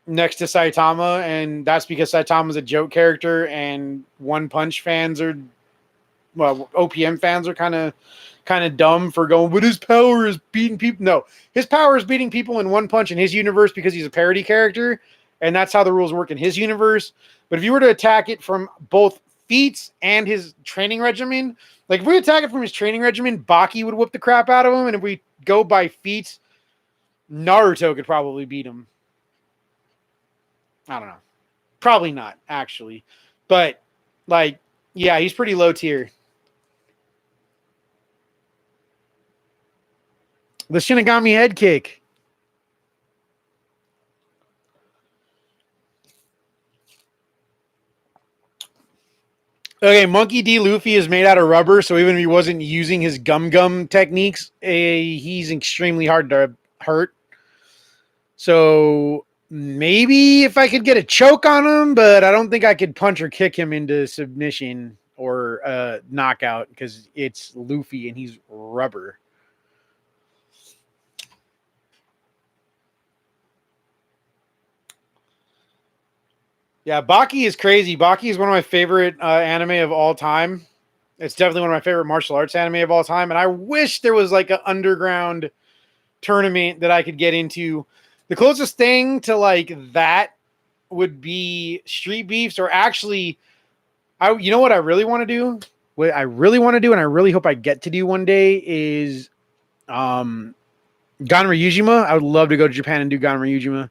next to Saitama, and that's because Saitama's a joke character, and One Punch fans are, well, OPM fans are kind of dumb for going, but his power is beating people. No, his power is beating people in One Punch in his universe because he's a parody character, and that's how the rules work in his universe. But if you were to attack it from both feats and his training regimen, like if we attack it from his training regimen, Baki would whoop the crap out of him, and if we go by feats, Naruto could probably beat him. I don't know. Probably not, actually. But, like, yeah, he's pretty low tier. The Shinigami head kick. Okay, Monkey D. Luffy is made out of rubber, so even if he wasn't using his gum techniques, he's extremely hard to hurt. So maybe if I could get a choke on him, but I don't think I could punch or kick him into submission or knockout because it's Luffy and he's rubber. Yeah, Baki is crazy. Baki is one of my favorite anime of all time. It's definitely one of my favorite martial arts anime of all time. And I wish there was like an underground tournament that I could get into. The closest thing to like that would be Street Beefs, or actually, you know what I really want to do? What I really want to do, and I really hope I get to do one day, is Ganryujima. I would love to go to Japan and do Ganryujima.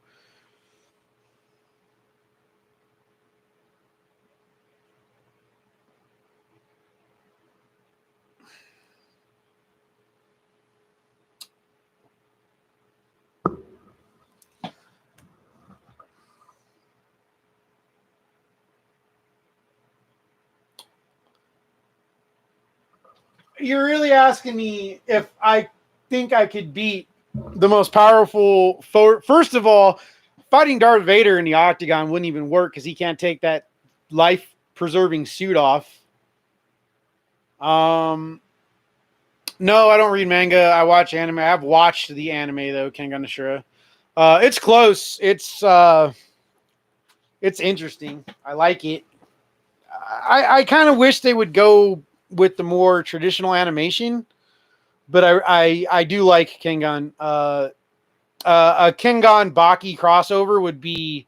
You're really asking me if I think I could beat the most powerful. First of all, fighting Darth Vader in the octagon wouldn't even work because he can't take that life-preserving suit off. No, I don't read manga. I watch anime. I've watched the anime though, Kengan Ashura. It's close. It's interesting. I like it. I kind of wish they would go with the more traditional animation, but I do like Kengan. A Kengan Baki crossover would be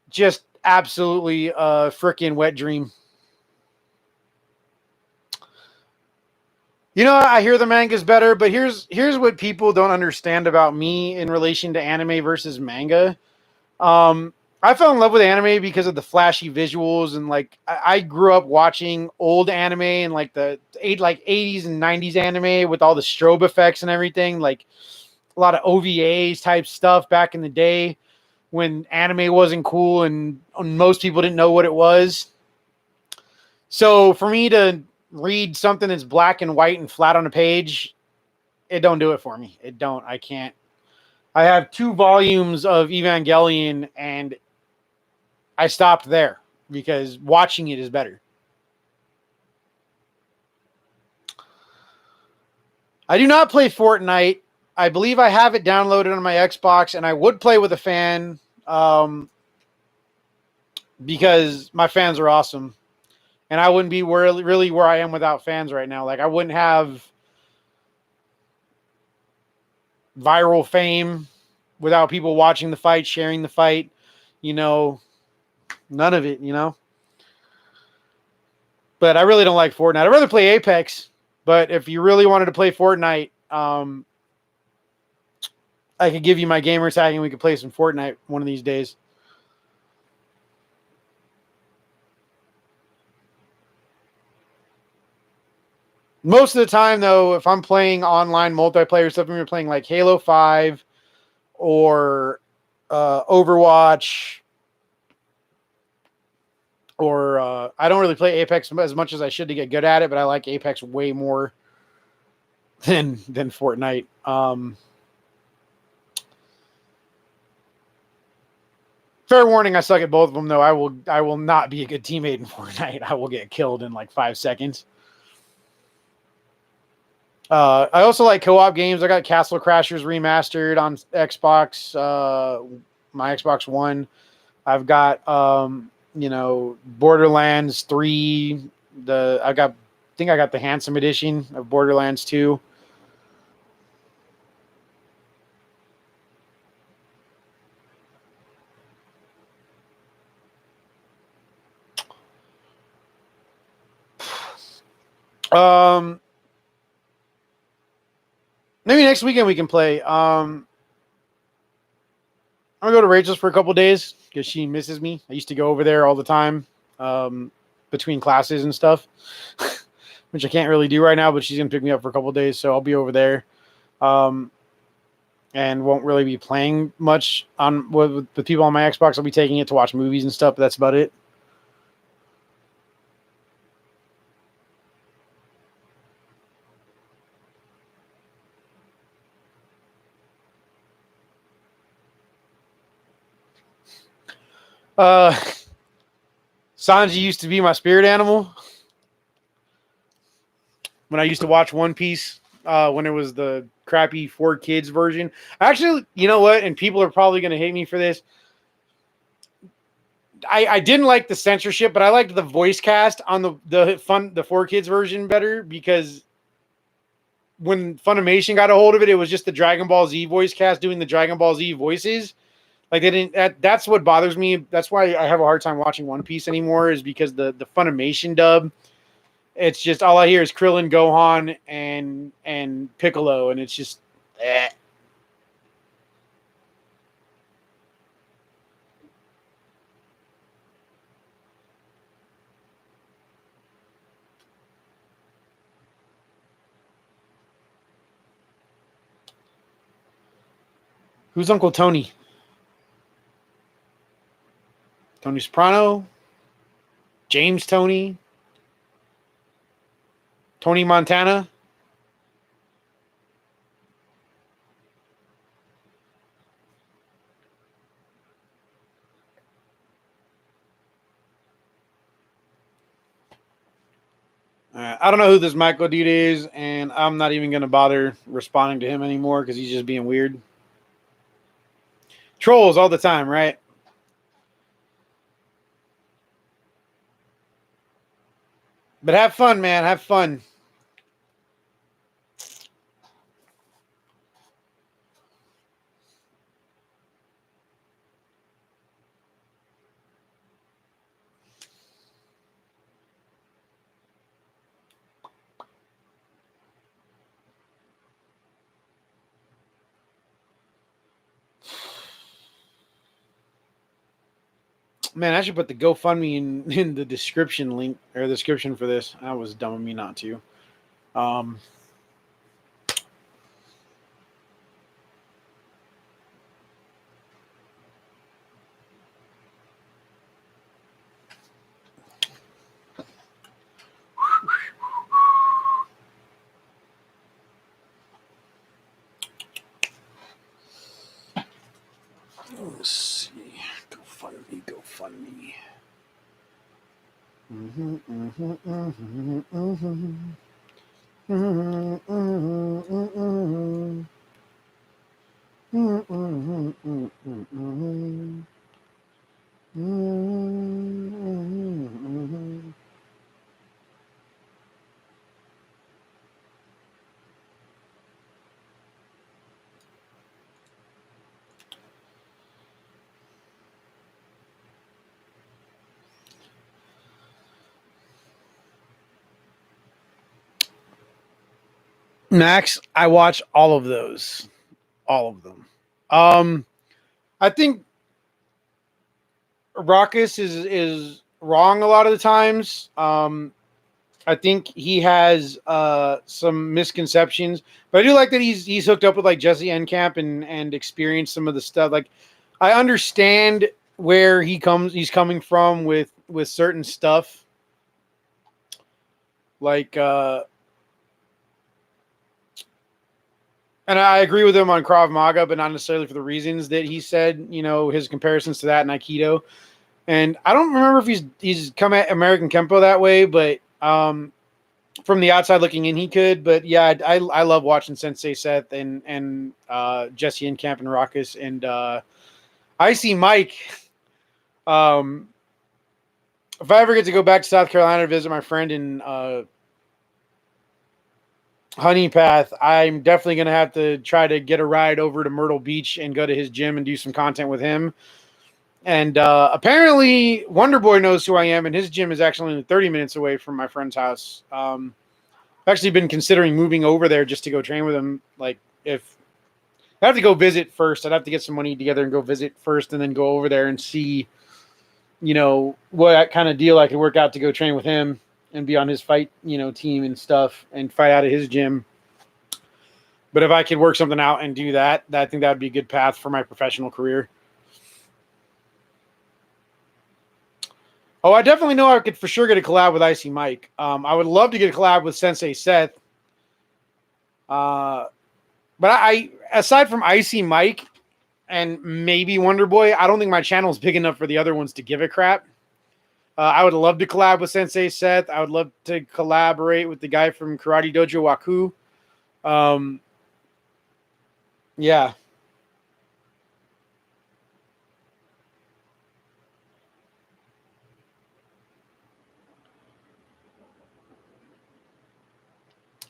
just absolutely a freaking wet dream. You know, I hear the manga's better, but here's what people don't understand about me in relation to anime versus manga. I fell in love with anime because of the flashy visuals, and like I grew up watching old anime and like the 80s and 90s anime with all the strobe effects and everything, like a lot of OVAs type stuff back in the day when anime wasn't cool and most people didn't know what it was. So for me to read something that's black and white and flat on a page, it don't do it for me. It don't. I can't. I have 2 volumes of Evangelion and I stopped there because watching it is better. I do not play Fortnite. I believe I have it downloaded on my Xbox, and I would play with a fan because my fans are awesome. And I wouldn't be really where I am without fans right now. Like, I wouldn't have viral fame without people watching the fight, sharing the fight, you know, none of it, you know. But I really don't like Fortnite. I'd rather play Apex. But if you really wanted to play Fortnite, I could give you my gamer tag and we could play some Fortnite one of these days. Most of the time, though, if I'm playing online multiplayer stuff, I'm playing like Halo 5 or Overwatch, or I don't really play Apex as much as I should to get good at it, but I like Apex way more than Fortnite. Fair warning, I suck at both of them, though. I will not be a good teammate in Fortnite. I will get killed in like 5 seconds. I also like co-op games. I got Castle Crashers Remastered on Xbox, my Xbox One. I've got Borderlands 3. I think I got the Handsome Edition of Borderlands 2. Maybe next weekend we can play. I'm gonna go to Rachel's for a couple days because she misses me. I used to go over there all the time, between classes and stuff, which I can't really do right now. But she's gonna pick me up for a couple days, so I'll be over there, and won't really be playing much with the people on my Xbox. I'll be taking it to watch movies and stuff. But that's about it. Sanji used to be my spirit animal when I used to watch One Piece, when it was the crappy 4Kids version. Actually, you know what? And people are probably going to hate me for this. I didn't like the censorship, but I liked the voice cast on the 4Kids version better, because when Funimation got a hold of it, it was just the Dragon Ball Z voice cast doing the Dragon Ball Z voices. Like they didn't. That's what bothers me. That's why I have a hard time watching One Piece anymore. Is because the Funimation dub, it's just all I hear is Krillin, Gohan, and Piccolo, and it's just. Eh. Who's Uncle Tony? Tony Soprano? James Tony? Tony Montana? I don't know who this Michael dude is, and I'm not even going to bother responding to him anymore because he's just being weird. Trolls all the time, right? But have fun, man. Have fun. Man, I should put the GoFundMe in the description link or the description for this. That was dumb of me not to. Let's see. GoFundMe. Max, I watch all of those. All of them. I think Raucus is wrong a lot of the times. I think he has some misconceptions, but I do like that he's hooked up with like Jesse Enkamp and experienced some of the stuff. Like I understand where he's coming from with certain stuff. Like and I agree with him on Krav Maga, but not necessarily for the reasons that he said, you know, his comparisons to that and Aikido. And I don't remember if he's come at American Kempo that way, but from the outside looking in, he could. But yeah, I love watching Sensei Seth and Jesse and Camp and Raucus and I see Mike. If I ever get to go back to South Carolina to visit my friend in Honey Path, I'm definitely going to have to try to get a ride over to Myrtle Beach and go to his gym and do some content with him. And apparently Wonder Boy knows who I am, and his gym is actually only 30 minutes away from my friend's house. I've actually been considering moving over there just to go train with him. Like, if I have to go visit first, I'd have to get some money together and go visit first and then go over there and see, you know, what kind of deal I could work out to go train with him and be on his fight, you know, team and stuff and fight out of his gym. But if I could work something out and do that, I think that would be a good path for my professional career. Oh, I definitely know I could for sure get a collab with Icy Mike. I would love to get a collab with Sensei Seth. But I aside from Icy Mike and maybe Wonder Boy, I don't think my channel is big enough for the other ones to give a crap. I would love to collab with Sensei Seth. I would love to collaborate with the guy from Karate Dojo Waku. Yeah.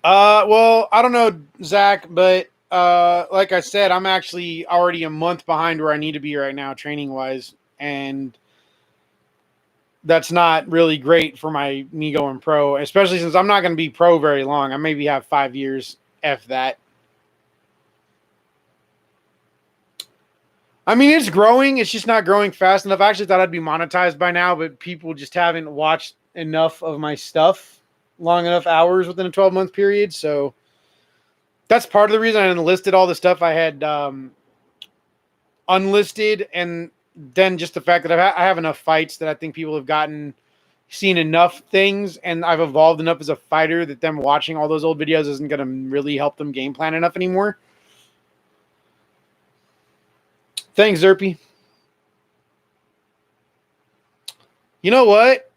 Well, I don't know, Zach, but like I said, I'm actually already a month behind where I need to be right now, training wise, and that's not really great for me going pro, especially since I'm not going to be pro very long. I maybe have 5 years, if that. I mean, it's growing. It's just not growing fast enough. I actually thought I'd be monetized by now, but people just haven't watched enough of my stuff long enough hours within a 12-month period. So that's part of the reason I enlisted all the stuff I had unlisted, and then just the fact that I have enough fights that I think people have seen enough things, and I've evolved enough as a fighter that them watching all those old videos isn't going to really help them game plan enough anymore. Thanks, Zerpy. You know what?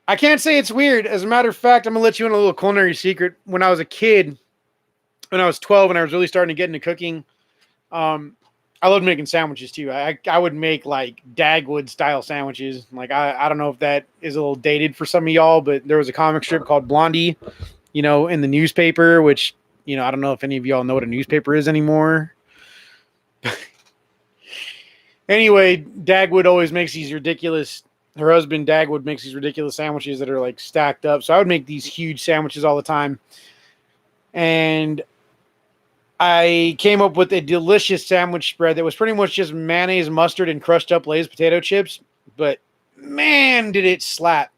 I can't say it's weird. As a matter of fact, I'm going to let you in a little culinary secret. When I was a kid, when I was 12 and I was really starting to get into cooking, I loved making sandwiches too. I would make like Dagwood style sandwiches. Like I don't know if that is a little dated for some of y'all, but there was a comic strip called Blondie, in the newspaper, which, I don't know if any of y'all know what a newspaper is anymore. Anyway, Dagwood always makes these ridiculous, her husband Dagwood makes these ridiculous sandwiches that are like stacked up. So I would make these huge sandwiches all the time. And I came up with a delicious sandwich spread that was pretty much just mayonnaise, mustard, and crushed up Lay's potato chips. But man, did it slap.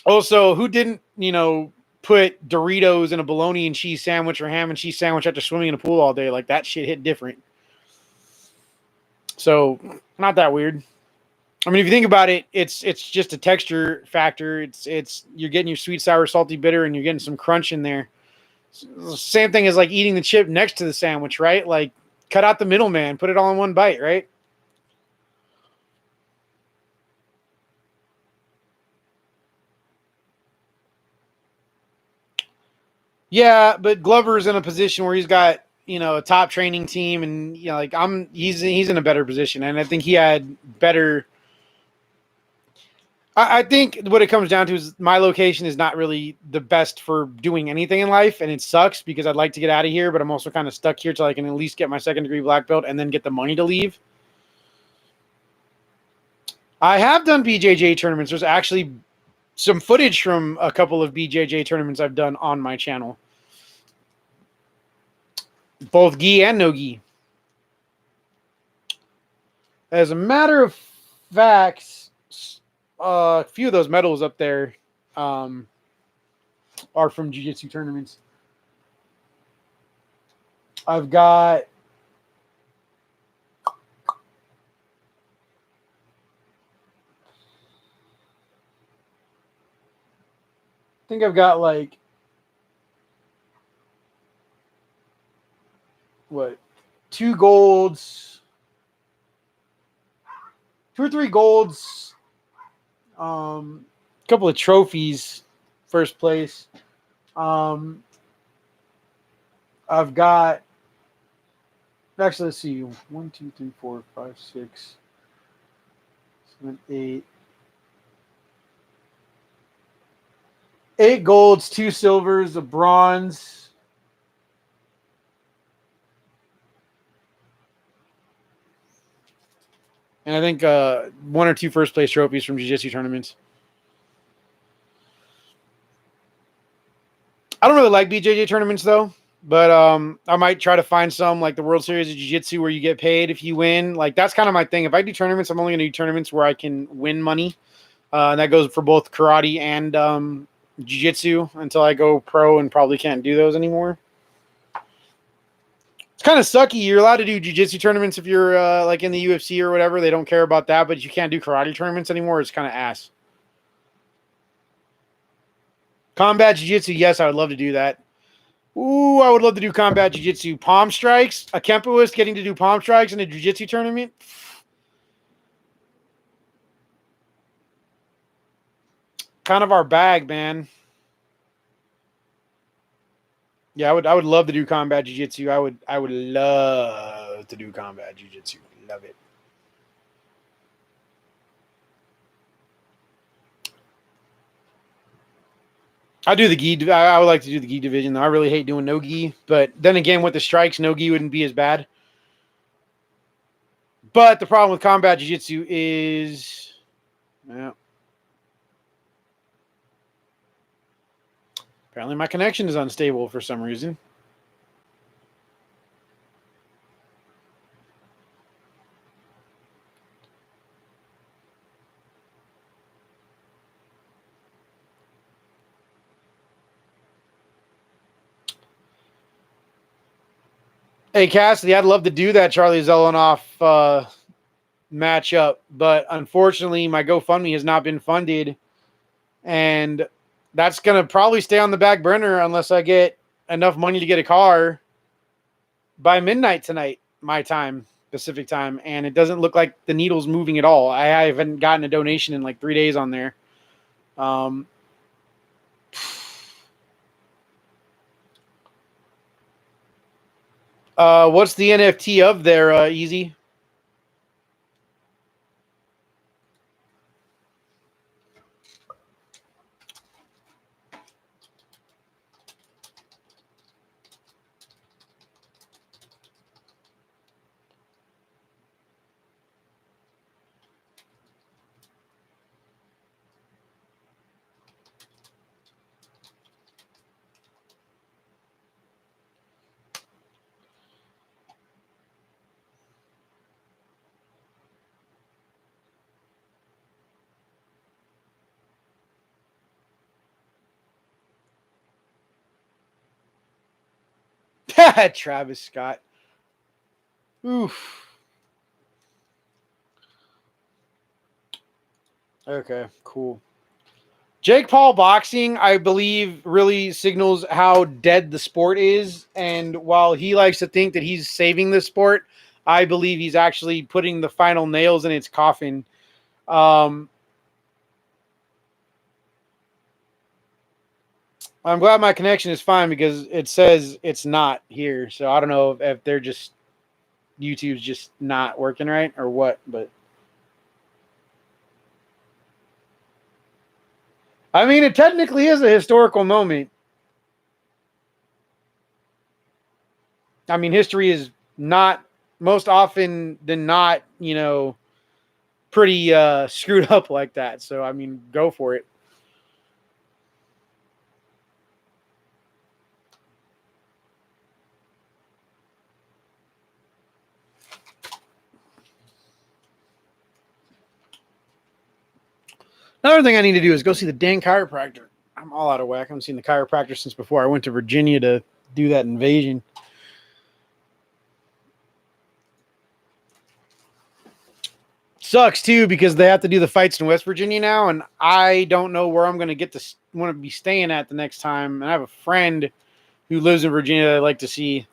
Also, who didn't, put Doritos in a bologna and cheese sandwich or ham and cheese sandwich after swimming in a pool all day? Like, that shit hit different. So, not that weird. I mean, if you think about it, it's just a texture factor. It's you're getting your sweet, sour, salty, bitter, and you're getting some crunch in there. Same thing as like eating the chip next to the sandwich, right? Like, cut out the middleman, put it all in one bite, right? Yeah, but Glover's in a position where he's got, a top training team, and like he's in a better position, and I think he had better. I think what it comes down to is my location is not really the best for doing anything in life, and it sucks because I'd like to get out of here, but I'm also kind of stuck here till I can at least get my second degree black belt and then get the money to leave. I have done BJJ tournaments. There's actually some footage from a couple of BJJ tournaments I've done on my channel. Both gi and no gi. As a matter of fact, a few of those medals up there are from jiu-jitsu tournaments. I've got like two golds, two or three golds, a couple of trophies, first place. I've got, actually, let's see, 1, 2, 3, 4, 5, 6, 7, 8. 8 golds, 2 silvers, a bronze. And I think 1 or 2 first place trophies from jiu-jitsu tournaments. I don't really like BJJ tournaments though, but I might try to find some like the World Series of Jiu-Jitsu where you get paid if you win. Like, that's kind of my thing. If I do tournaments, I'm only going to do tournaments where I can win money. And that goes for both karate and jiu-jitsu until I go pro and probably can't do those anymore. It's kind of sucky. You're allowed to do jiu-jitsu tournaments if you're like in the UFC or whatever. They don't care about that, but you can't do karate tournaments anymore. It's kind of ass. Combat jiu-jitsu, yes, I would love to do that. Ooh, I would love to do combat jiu-jitsu. Palm strikes. A Kempoist getting to do palm strikes in a jiu-jitsu tournament. Kind of our bag, man. Yeah, I would love to do combat jiu-jitsu. I would love to do combat jiu-jitsu. Love it. I do the gi. I would like to do the gi division though. I really hate doing no gi, but then again, with the strikes, no gi wouldn't be as bad. But the problem with combat jiu-jitsu is, yeah, apparently my connection is unstable for some reason. Hey Cassidy, I'd love to do that Charlie Zelenoff matchup, but unfortunately, my GoFundMe has not been funded, and that's gonna probably stay on the back burner unless I get enough money to get a car by midnight tonight, my time, Pacific time, and it doesn't look like the needle's moving at all. I haven't gotten a donation in like 3 days on there. What's the NFT of there, Easy? Travis Scott. Oof. Okay, cool. Jake Paul boxing, I believe, really signals how dead the sport is. And while he likes to think that he's saving the sport, I believe he's actually putting the final nails in its coffin. I'm glad my connection is fine because it says it's not here. So I don't know if they're just YouTube's just not working right or what, but I mean, it technically is a historical moment. I mean, history is not most often than not, pretty screwed up like that. So, I mean, go for it. Another thing I need to do is go see the dang chiropractor. I'm all out of whack. I haven't seen the chiropractor since before I went to Virginia to do that invasion. Sucks too because they have to do the fights in West Virginia now, and I don't know where I'm going to get to want to be staying at the next time. And I have a friend who lives in Virginia that I'd like to see,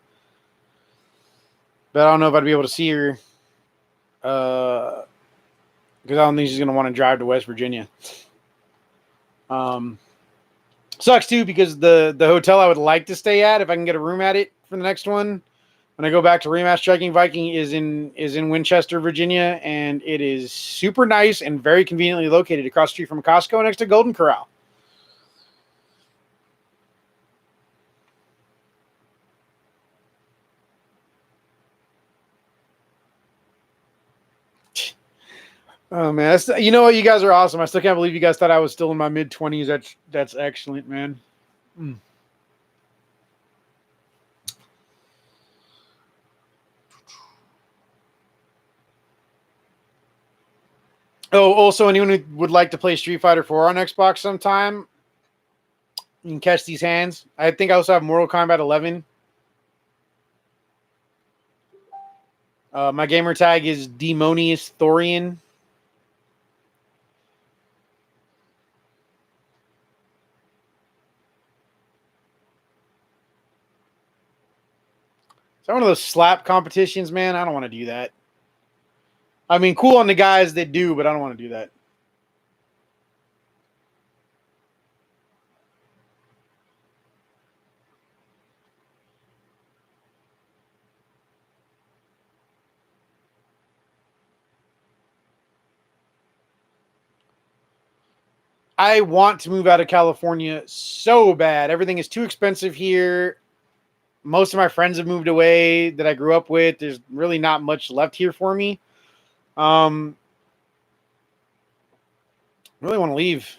but I don't know if I'd be able to see her because I don't think she's going to want to drive to West Virginia. Sucks too because the hotel I would like to stay at, if I can get a room at it for the next one, when I go back to Rematch Striking Viking, is in Winchester, Virginia, and it is super nice and very conveniently located across the street from Costco next to Golden Corral. Oh man, you know what? You guys are awesome. I still can't believe you guys thought I was still in my mid-20s. That's excellent, man. Mm. Oh, also, anyone who would like to play Street Fighter 4 on Xbox sometime, you can catch these hands. I think I also have Mortal Kombat 11. My gamer tag is Demonius Thorian. Is that one of those slap competitions, man? I don't want to do that. I mean, cool on the guys that do, but I don't want to do that. I want to move out of California so bad. Everything is too expensive here. Most of my friends have moved away that I grew up with. There's really not much left here for me. Really want to leave.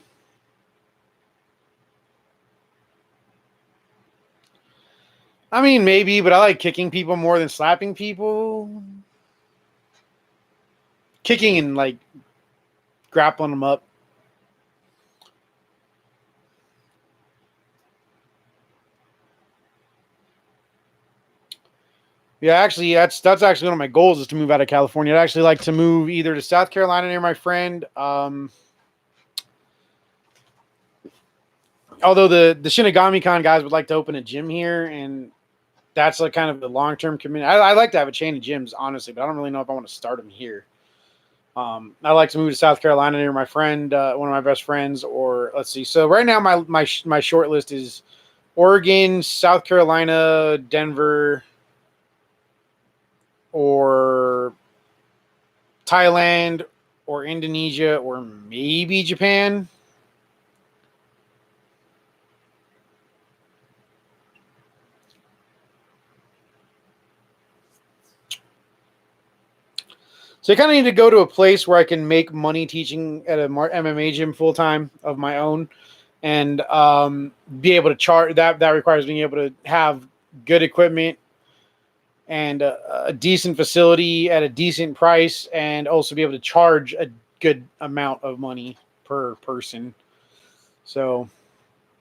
I mean, maybe, but I like kicking people more than slapping people. Kicking and like grappling them up. Yeah, actually, that's actually one of my goals is to move out of California. I'd actually like to move either to South Carolina near my friend. Although the Shinigami Con guys would like to open a gym here, and that's like kind of the long term commitment. I like to have a chain of gyms, honestly, but I don't really know if I want to start them here. I like to move to South Carolina near my friend, one of my best friends, or let's see. So right now, my short list is Oregon, South Carolina, Denver, or Thailand, or Indonesia, or maybe Japan. So I kind of need to go to a place where I can make money teaching at a MMA gym full time of my own, and be able to charge. That requires being able to have good equipment and a decent facility at a decent price, and also be able to charge a good amount of money per person. So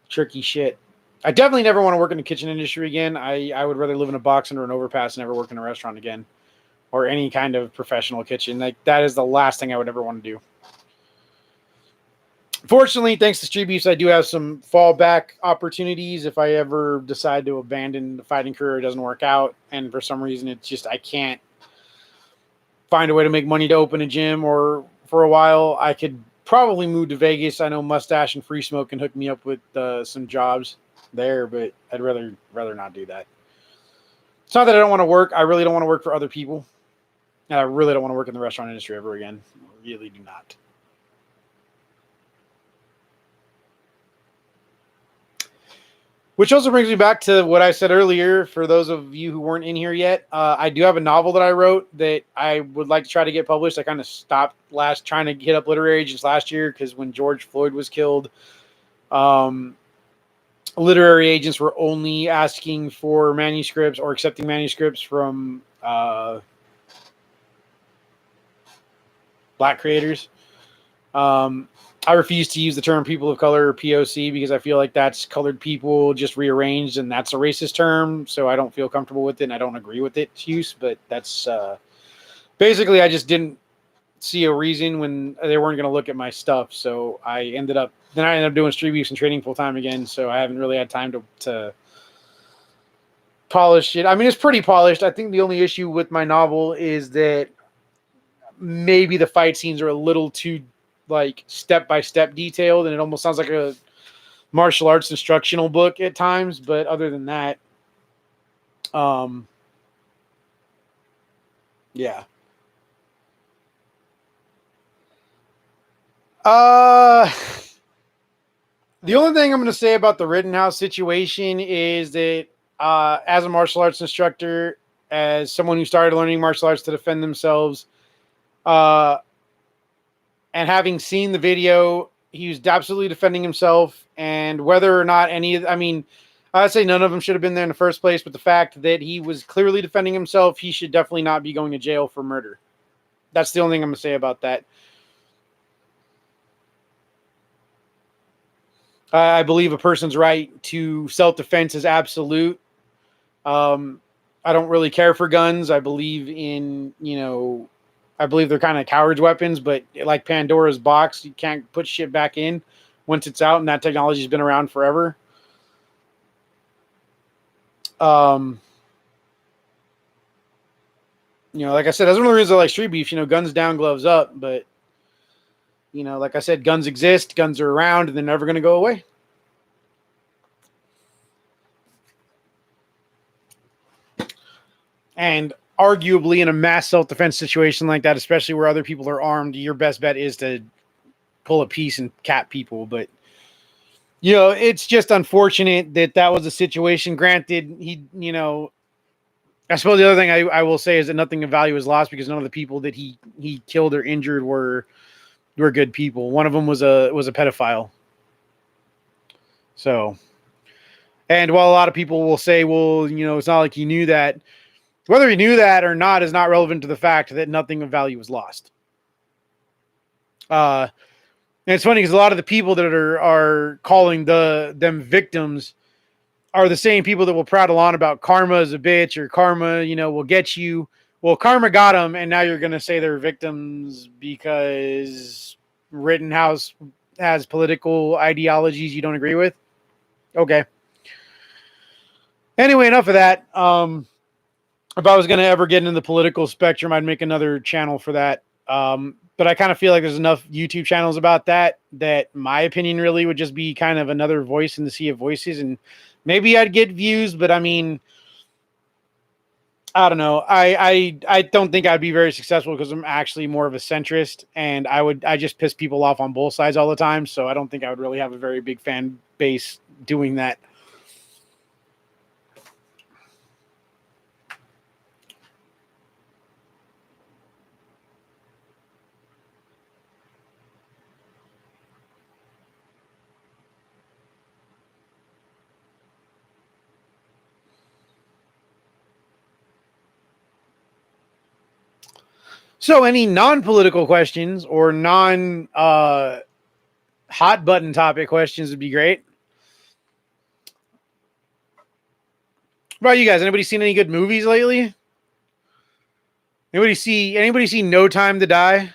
tricky shit. I definitely never want to work in the kitchen industry again. I would rather live in a box under an overpass and never work in a restaurant again, or any kind of professional kitchen. Like that is the last thing I would ever want to do. Fortunately, thanks to Street Beefs, I do have some fallback opportunities if I ever decide to abandon the fighting career, it doesn't work out, and for some reason it's just I can't find a way to make money to open a gym, or for a while I could probably move to Vegas. I know Mustache and Free Smoke can hook me up with some jobs there, but I'd rather not do that. It's not that I don't want to work. I really don't want to work for other people. And I really don't want to work in the restaurant industry ever again. I really do not. Which also brings me back to what I said earlier. For those of you who weren't in here yet, I do have a novel that I wrote that I would like to try to get published. I kind of stopped trying to hit up literary agents last year because when George Floyd was killed, literary agents were only asking for manuscripts or accepting manuscripts from Black creators. I refuse to use the term people of color or POC because I feel like that's colored people just rearranged, and that's a racist term. So I don't feel comfortable with it, and I don't agree with its use. But that's basically, I just didn't see a reason when they weren't going to look at my stuff. So I ended up doing Street Beefs and trading full time again. So I haven't really had time to polish it. I mean, it's pretty polished. I think the only issue with my novel is that maybe the fight scenes are a little too like step-by-step detailed, and it almost sounds like a martial arts instructional book at times. But other than that, yeah. The only thing I'm going to say about the Rittenhouse situation is that as a martial arts instructor, as someone who started learning martial arts to defend themselves, and having seen the video, he was absolutely defending himself. And whether or not I'd say none of them should have been there in the first place. But the fact that he was clearly defending himself, he should definitely not be going to jail for murder. That's the only thing I'm going to say about that. I believe a person's right to self-defense is absolute. I don't really care for guns. I believe they're kind of cowards' weapons, but like Pandora's box, you can't put shit back in once it's out, and that technology's been around forever. Like I said, that's one of the reasons I like Street Beef. Guns down, gloves up. But like I said, guns exist, guns are around, and they're never going to go away. And arguably in a mass self-defense situation like that, especially where other people are armed, your best bet is to pull a piece and cap people. But you know, it's just unfortunate that that was a situation. Granted, he, you know, I suppose the other thing I will say is that nothing of value was lost because none of the people that he killed or injured were good people. One of them was a pedophile. So, and while a lot of people will say, well, you know, it's not like he knew that, whether he knew that or not is not relevant to the fact that nothing of value was lost. And it's funny because a lot of the people that are calling them victims are the same people that will prattle on about karma is a bitch or karma, you know, will get you. Well, karma got them, and now you're going to say they're victims because Rittenhouse has political ideologies you don't agree with. Okay. Anyway, enough of that. If I was going to ever get into the political spectrum, I'd make another channel for that. But I kind of feel like there's enough YouTube channels about that my opinion really would just be kind of another voice in the sea of voices. And maybe I'd get views, but I mean, I don't know. I don't think I'd be very successful because I'm actually more of a centrist, and I just piss people off on both sides all the time. So I don't think I would really have a very big fan base doing that. So any non-political questions or hot button topic questions would be great. What about you guys? Anybody seen any good movies lately? Anybody see No Time to Die?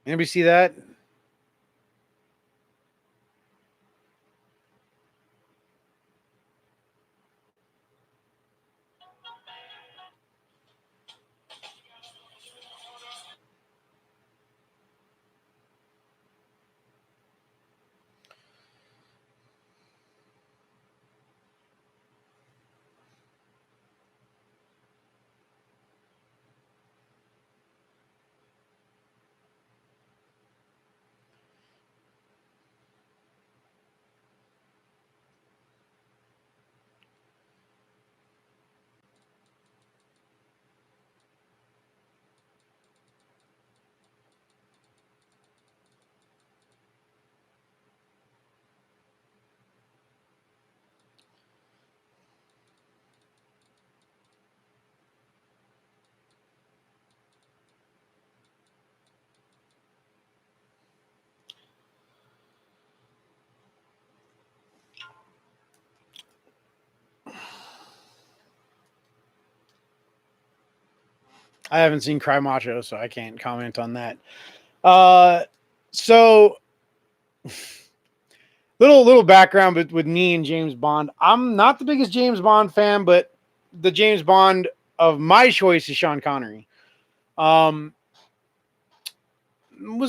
Anybody see that? I haven't seen Cry Macho, so I can't comment on that. So little background with me and James Bond. I'm not the biggest James Bond fan, but the James Bond of my choice is Sean Connery. Was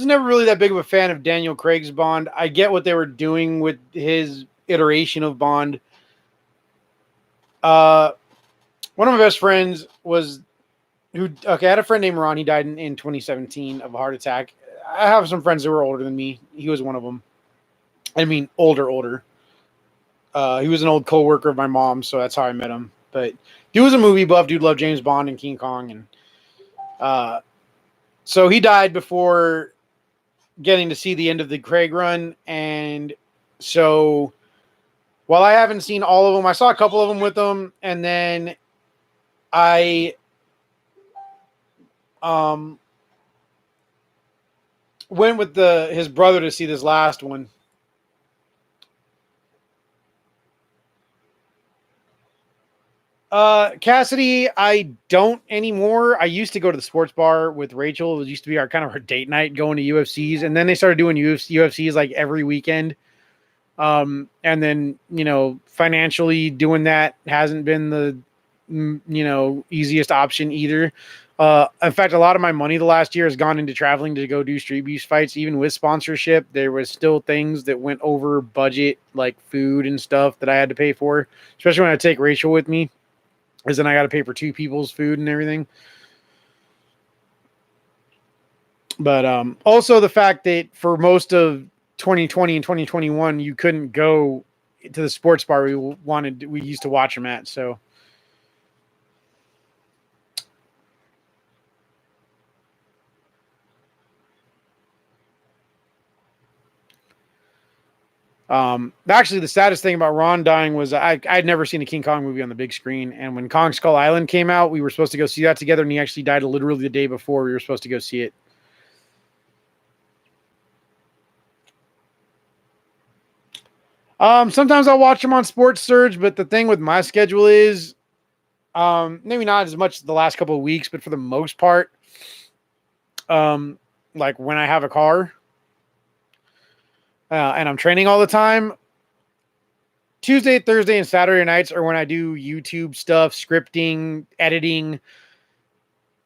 never really that big of a fan of Daniel Craig's Bond. I get what they were doing with his iteration of Bond. One of my best friends I had a friend named Ron. He died in 2017 of a heart attack. I have some friends who were older than me. He was one of them. I mean, older. He was an old co-worker of my mom, so that's how I met him. But dude was a movie buff. Dude loved James Bond and King Kong. And so he died before getting to see the end of the Craig run. And so while I haven't seen all of them, I saw a couple of them with him. And then I went with his brother to see this last one. Cassidy, I don't anymore. I used to go to the sports bar with Rachel. It used to be our date night going to UFCs, and then they started doing UFCs like every weekend. And then, you know, financially doing that hasn't been the, you know, easiest option either. In fact, a lot of my money the last year has gone into traveling to go do street beef fights. Even with sponsorship, there was still things that went over budget, like food and stuff that I had to pay for, especially when I take Rachel with me, because then I got to pay for two people's food and everything. But also the fact that for most of 2020 and 2021, you couldn't go to the sports bar we used to watch them at. So actually, the saddest thing about Ron dying was I'd never seen a King Kong movie on the big screen, and when Kong Skull Island came out, we were supposed to go see that together, and he actually died literally the day before we were supposed to go see it. Sometimes I'll watch them on Sports Surge, but the thing with my schedule is, maybe not as much the last couple of weeks, but for the most part, like when I have a car, and I'm training all the time, Tuesday, Thursday, and Saturday nights are when I do YouTube stuff, scripting, editing.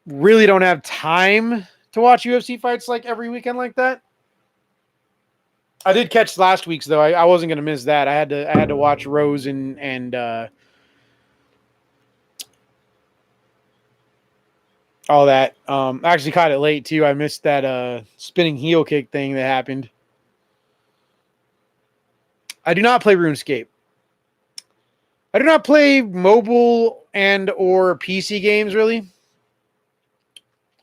Really don't have time to watch UFC fights like every weekend like that. I did catch last week's though. I wasn't gonna miss that. I had to watch Rose and all that. I actually caught it late too. I missed that spinning heel kick thing that happened. I do not play RuneScape. I do not play mobile and or PC games really.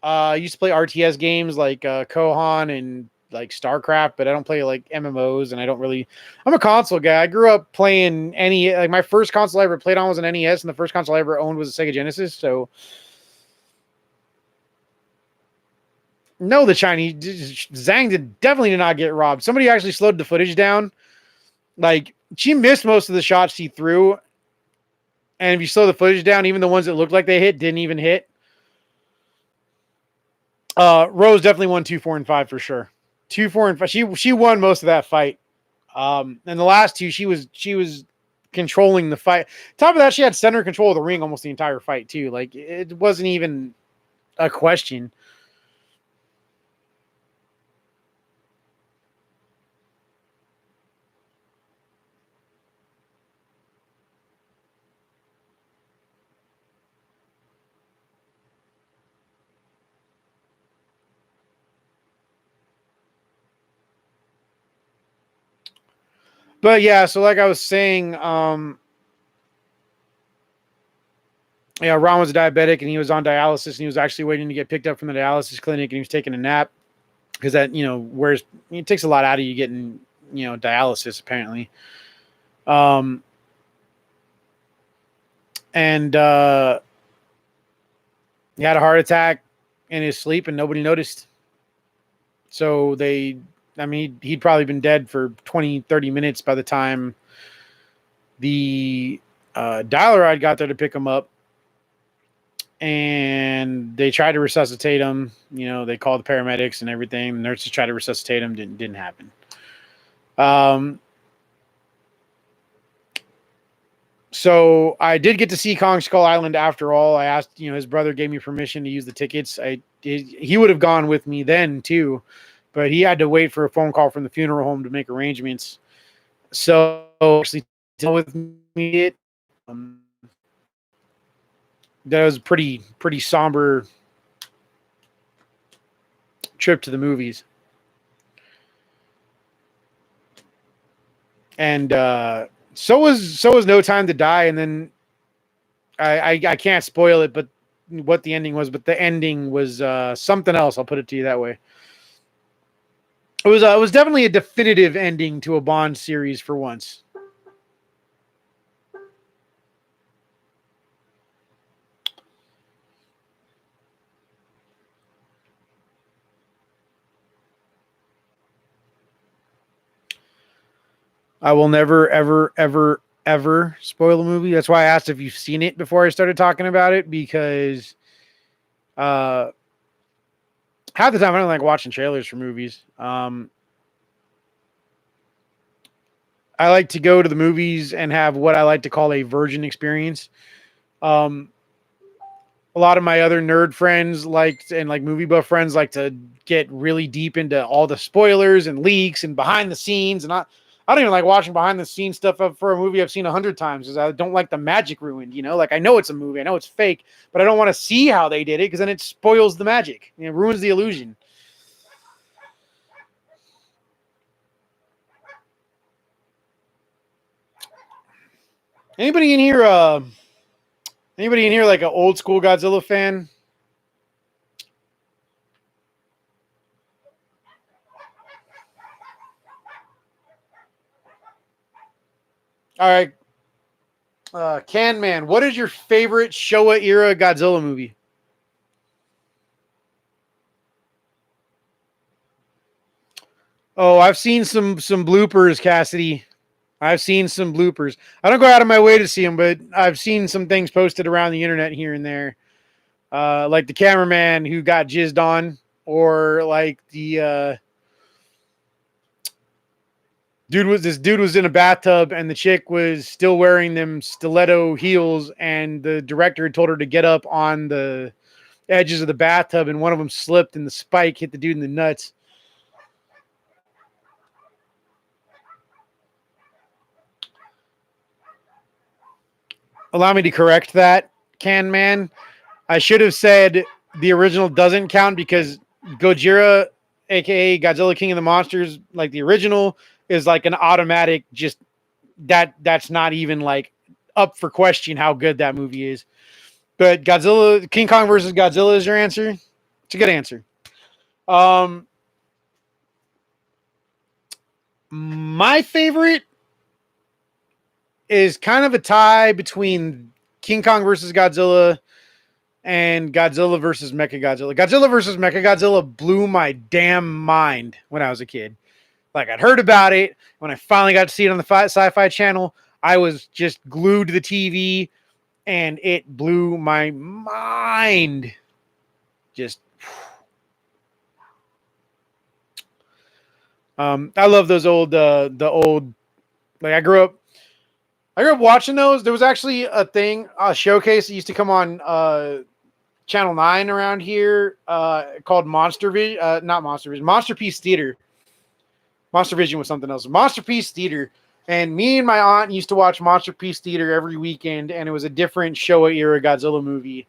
I used to play RTS games like Kohan and like StarCraft, but I don't play like MMOs, and I don't really. I'm a console guy. I grew up playing like my first console I ever played on was an NES, and the first console I ever owned was a Sega Genesis. So, no, the Chinese Zhang definitely did not get robbed. Somebody actually slowed the footage down. Like she missed most of the shots she threw, and if you slow the footage down, even the ones that looked like they hit didn't even hit. Rose definitely won 2, 4, and 5 for sure. 2, 4, and 5. She won most of that fight. And the last two, she was controlling the fight. Top of that, she had center control of the ring almost the entire fight too. Like it wasn't even a question. But yeah, so like I was saying, yeah, Ron was a diabetic and he was on dialysis, and he was actually waiting to get picked up from the dialysis clinic, and he was taking a nap because that, it takes a lot out of you getting, dialysis apparently. And he had a heart attack in his sleep and nobody noticed. So he'd probably been dead for 20, 30 minutes by the time the dialer ride got there to pick him up. And they tried to resuscitate him. They called the paramedics and everything. The nurses tried to resuscitate him. Didn't happen. So I did get to see Kong Skull Island after all. I asked, his brother gave me permission to use the tickets. He would have gone with me then too, but he had to wait for a phone call from the funeral home to make arrangements. So actually with me, that was a pretty somber trip to the movies. And so was No Time to Die, and then I can't spoil it, but what the ending was, but the ending was something else. I'll put it to you that way. It was definitely a definitive ending to a Bond series for once. I will never, ever, ever, ever spoil a movie. That's why I asked if you've seen it before I started talking about it, because half the time I don't like watching trailers for movies. I like to go to the movies and have what I like to call a virgin experience. A lot of my other nerd friends like movie buff friends like to get really deep into all the spoilers and leaks and behind the scenes. And I don't even like watching behind the scenes stuff for a movie I've seen 100 times, because I don't like the magic ruined, like I know it's a movie, I know it's fake, but I don't want to see how they did it, because then it spoils the magic, ruins the illusion. Anybody in here? Anybody in here like an old school Godzilla fan? All right, Can Man, what is your favorite Showa era Godzilla movie? Oh, I've seen some bloopers, Cassidy. I've seen some bloopers. I don't go out of my way to see them, but I've seen some things posted around the internet here and there, like the cameraman who got jizzed on, or like the dude was in a bathtub and the chick was still wearing them stiletto heels, and the director had told her to get up on the edges of the bathtub, and one of them slipped and the spike hit the dude in the nuts. Allow me to correct that, Can Man. I should have said the original doesn't count because Gojira, aka Godzilla King of the Monsters, like the original, is like an automatic just that's not even like up for question how good that movie is. But Godzilla, King Kong versus Godzilla is your answer. It's a good answer. Um, my favorite is kind of a tie between King Kong versus Godzilla and Godzilla versus Mechagodzilla. Godzilla versus Mechagodzilla blew my damn mind when I was a kid. Like, I'd heard about it. When I finally got to see it on the Sci-Fi Channel, I was just glued to the TV, and it blew my mind. Just, I love those old, the old. Like, I grew up watching those. There was actually a showcase that used to come on Channel 9 around here, called Monster Vision, not Monster Vision, Monster Piece Theater. Monster Vision was something else. Monster Piece Theater. And me and my aunt used to watch Monster Piece Theater every weekend, and it was a different Showa era Godzilla movie,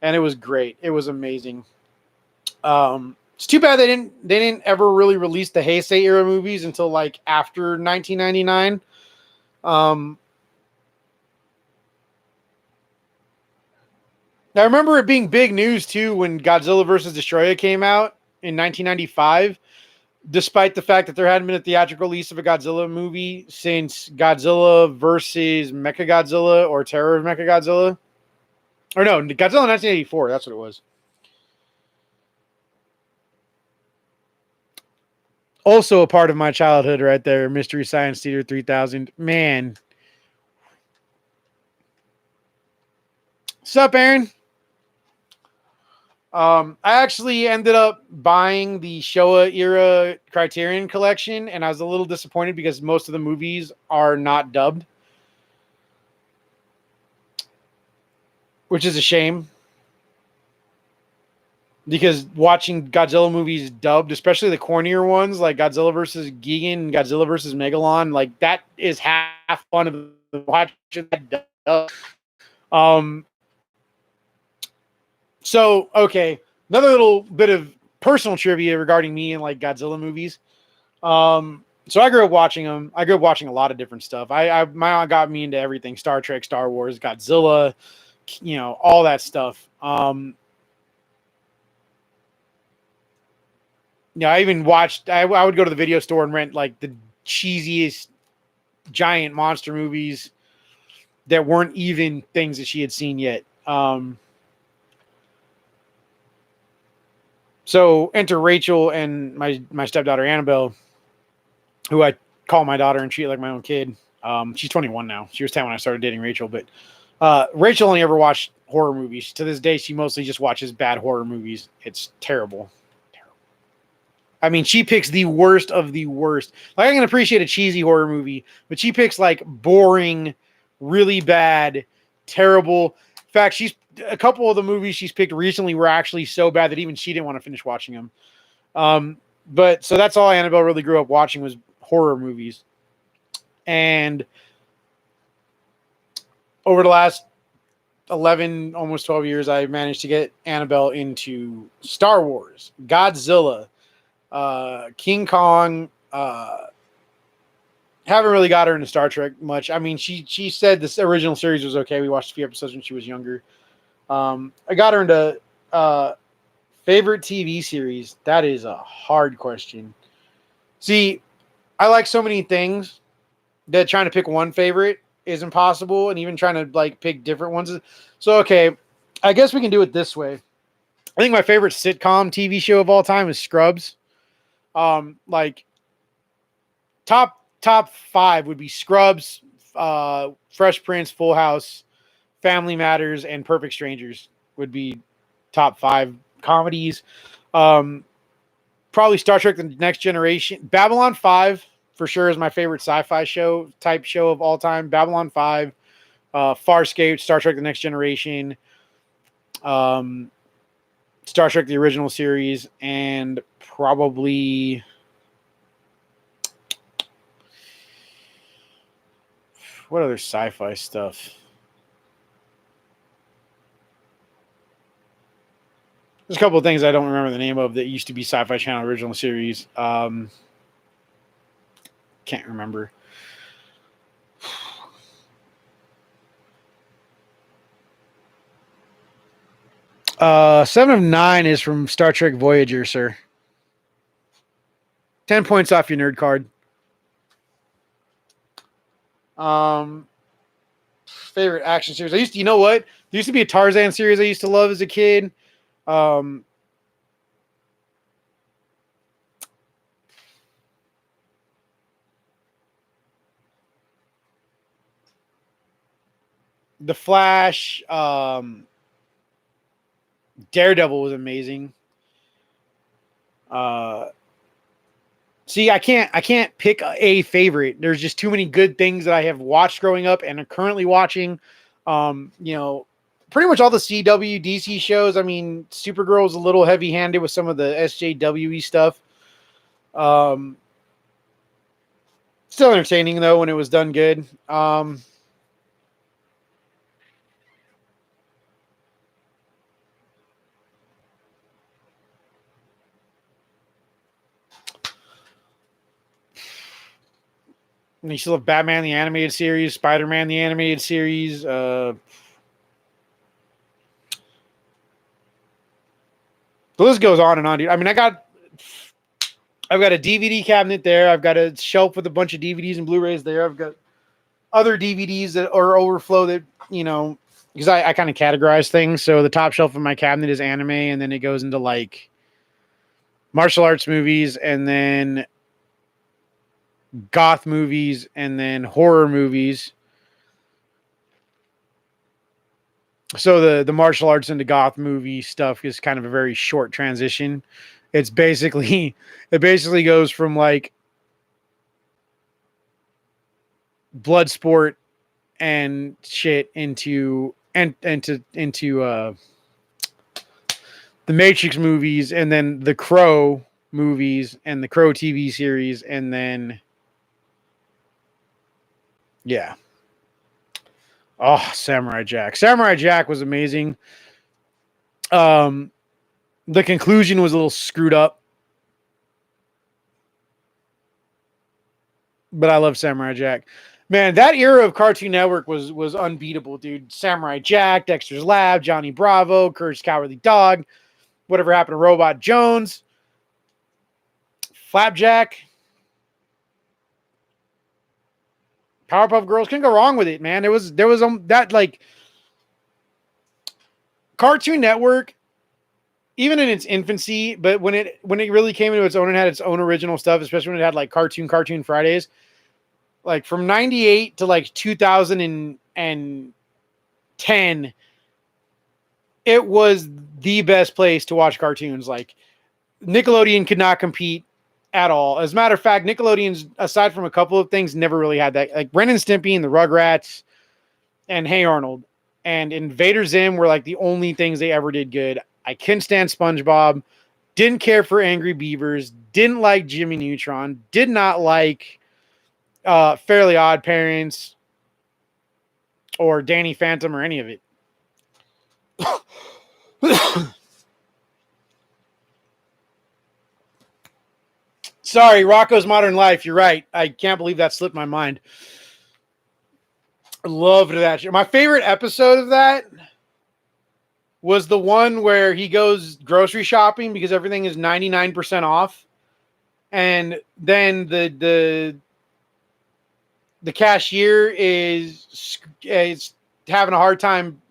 and it was great. It was amazing. It's too bad they didn't ever really release the Heisei era movies until like after 1999. I remember it being big news too when Godzilla vs. Destroyer came out in 1995, despite the fact that there hadn't been a theatrical release of a Godzilla movie since Godzilla versus Mechagodzilla or Terror of Mechagodzilla. Or no, Godzilla 1984, that's what it was. Also a part of my childhood right there, Mystery Science Theater 3000. Man. Sup, Aaron? I actually ended up buying the Showa era Criterion collection, and I was a little disappointed because most of the movies are not dubbed, which is a shame. Because watching Godzilla movies dubbed, especially the cornier ones like Godzilla versus Gigan and Godzilla versus Megalon, like that is half fun of watching that dubbed. So, okay, another little bit of personal trivia regarding me and like Godzilla movies. So I grew up watching them. I grew up watching a lot of different stuff. My aunt got me into everything: Star Trek, Star Wars, Godzilla, all that stuff. I even watched. I would go to the video store and rent like the cheesiest giant monster movies that weren't even things that she had seen yet. So enter Rachel and my stepdaughter Annabelle, who I call my daughter and treat like my own kid. She's 21 now. She was 10 when I started dating Rachel, but Rachel only ever watched horror movies. To this day, she mostly just watches bad horror movies. It's terrible. I mean, she picks the worst of the worst. Like, I can appreciate a cheesy horror movie, but she picks like boring, really bad, terrible. In fact, a couple of the movies she's picked recently were actually so bad that even she didn't want to finish watching them. But so that's all Annabelle really grew up watching was horror movies. And over the last 11, almost 12 years, I managed to get Annabelle into Star Wars, Godzilla, King Kong, haven't really got her into Star Trek much. I mean, she said this original series was okay. We watched a few episodes when she was younger. I got her into favorite TV series. That is a hard question. See, I like so many things that trying to pick one favorite is impossible, and even trying to like pick different ones. So okay, I guess we can do it this way. I think my favorite sitcom TV show of all time is Scrubs. Like top five would be Scrubs, Fresh Prince, Full House, Family Matters, and Perfect Strangers would be top five comedies. Um, Probably Star Trek: The Next Generation. Babylon 5 for sure is my favorite sci-fi show type show of all time. Babylon 5, Farscape, Star Trek: The Next Generation, um, Star Trek: The Original Series, and probably what other sci-fi stuff? There's a couple of things I don't remember the name of that used to be Sci-Fi Channel original series. Can't remember. Seven of Nine is from Star Trek Voyager, sir. 10 points off your nerd card. Favorite action series. You know what? There used to be a Tarzan series I used to love as a kid. The Flash, Daredevil was amazing. See, I can't pick a favorite. There's just too many good things that I have watched growing up and are currently watching. Pretty much all the CW, DC shows. I mean, Supergirl was a little heavy-handed with some of the SJWE stuff. Still entertaining though when it was done good. And you still have Batman the animated series, Spider-Man the animated series. The list goes on and on, dude. I mean, I've got a DVD cabinet there. I've got a shelf with a bunch of DVDs and Blu-rays there. I've got other DVDs that are overflow that, because I kind of categorize things. So the top shelf of my cabinet is anime, and then it goes into like martial arts movies, and then goth movies, and then horror movies. So the martial arts into goth movie stuff is kind of a very short transition. It basically goes from like blood sport and shit into the Matrix movies, and then the Crow movies and the Crow TV series, and then yeah. Oh, Samurai Jack. Samurai Jack was amazing. The conclusion was a little screwed up, but I love Samurai Jack. Man, that era of Cartoon Network was unbeatable, dude. Samurai Jack, Dexter's Lab, Johnny Bravo, Courage the Cowardly Dog, Whatever Happened to Robot Jones, Flapjack, Powerpuff Girls. Couldn't go wrong with it, man. There was that like Cartoon Network, even in its infancy, but when it really came into its own and had its own original stuff, especially when it had like Cartoon Fridays, like from 98 to like 2010, it was the best place to watch cartoons. Like Nickelodeon could not compete at all. As a matter of fact, Nickelodeon's, aside from a couple of things, never really had that. Like Ren and Stimpy and the Rugrats and Hey Arnold and Invader Zim were like the only things they ever did good. I couldn't stand SpongeBob, didn't care for Angry Beavers, didn't like Jimmy Neutron, did not like Fairly Odd Parents or Danny Phantom or any of it. Sorry, Rocco's Modern Life. You're right. I can't believe that slipped my mind. I loved that shit. My favorite episode of that was the one where he goes grocery shopping because everything is 99% off. And then the cashier is having a hard time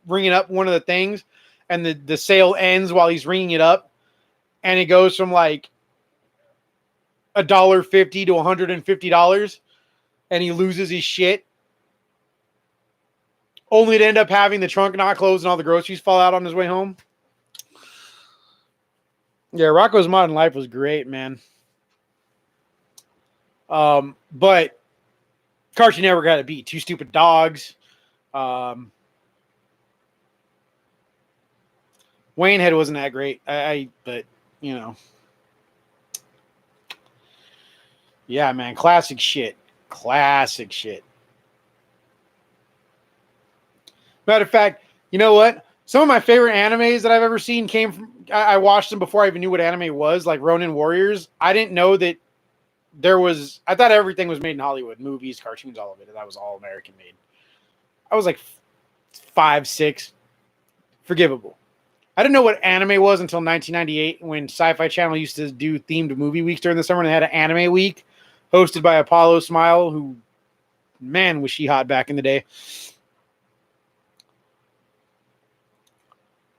ringing up one of the things, and the sale ends while he's ringing it up, and it goes from like $1.50 to $150, and he loses his shit, only to end up having the trunk not closed and all the groceries fall out on his way home. Yeah, Rocco's Modern Life was great, man. But Cartoon Network got to beat Two Stupid Dogs. Waynehead wasn't that great. But you know, yeah, man, classic shit. Classic shit. Matter of fact, you know what? Some of my favorite animes that I've ever seen came from. I watched them before I even knew what anime was, like Ronin Warriors. I didn't know that there was. I thought everything was made in Hollywood, movies, cartoons, all of it. And that was all American made. I was like 5, 6, forgivable. I didn't know what anime was until 1998 when Sci-Fi Channel used to do themed movie weeks during the summer, and they had an anime week hosted by Apollo Smile, who, man, was she hot back in the day.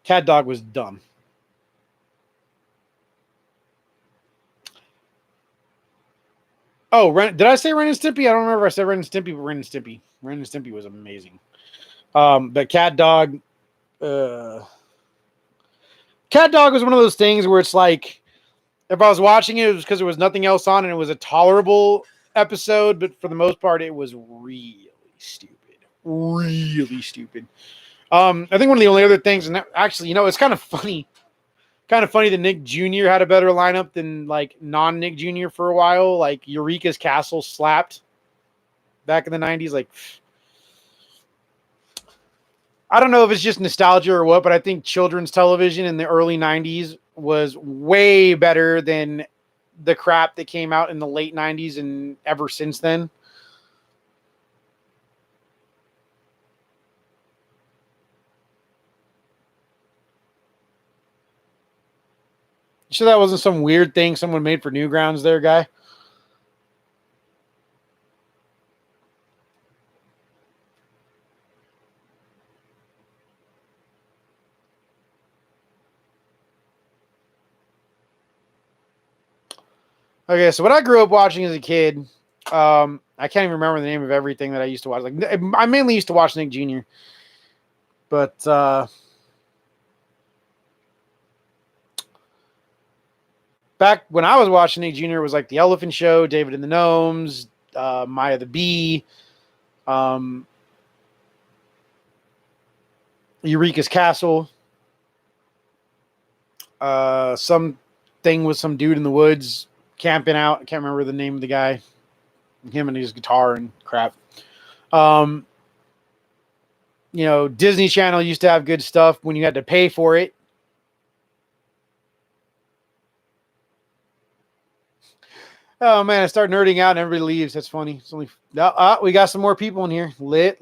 Cat Dog was dumb. Oh, did I say Ren and Stimpy? I don't remember if I said Ren and Stimpy, but Ren and Stimpy. Ren and Stimpy was amazing. But Cat Dog... Cat Dog was one of those things where it's like, if I was watching it, it was because there was nothing else on and it was a tolerable episode, but for the most part, it was really stupid. Really stupid. I think one of the only other things, and that, actually, you know, it's kind of funny that Nick Jr. had a better lineup than like non-Nick Jr. for a while. Like Eureka's Castle slapped back in the 90s. Like, I don't know if it's just nostalgia or what, but I think children's television in the early 90s was way better than the crap that came out in the late 90s and ever since then. You sure that wasn't some weird thing someone made for Newgrounds there, guy? Okay, so what I grew up watching as a kid, I can't even remember the name of everything that I used to watch. Like, I mainly used to watch Nick Jr., but back when I was watching Nick Jr., it was like The Elephant Show, David and the Gnomes, Maya the Bee, Eureka's Castle, some thing with some dude in the woods camping out. I can't remember the name of the guy. Him and his guitar and crap. You know, Disney Channel used to have good stuff when you had to pay for it. Oh man, I start nerding out and everybody leaves. That's funny. It's only we got some more people in here. Lit.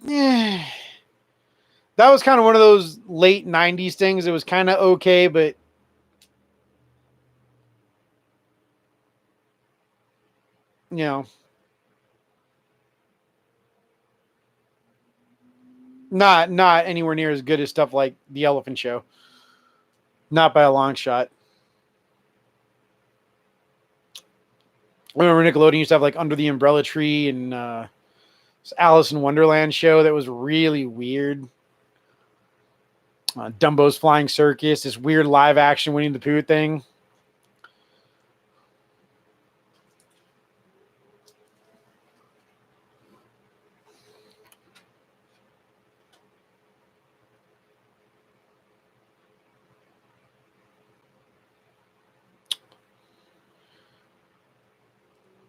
Yeah. That was kind of one of those late 90s things. It was kind of okay, but you know, not anywhere near as good as stuff like The Elephant Show. Not by a long shot. I remember Nickelodeon used to have like Under the Umbrella Tree and Alice in Wonderland show that was really weird. Dumbo's Flying Circus, this weird live action Winnie the Pooh thing.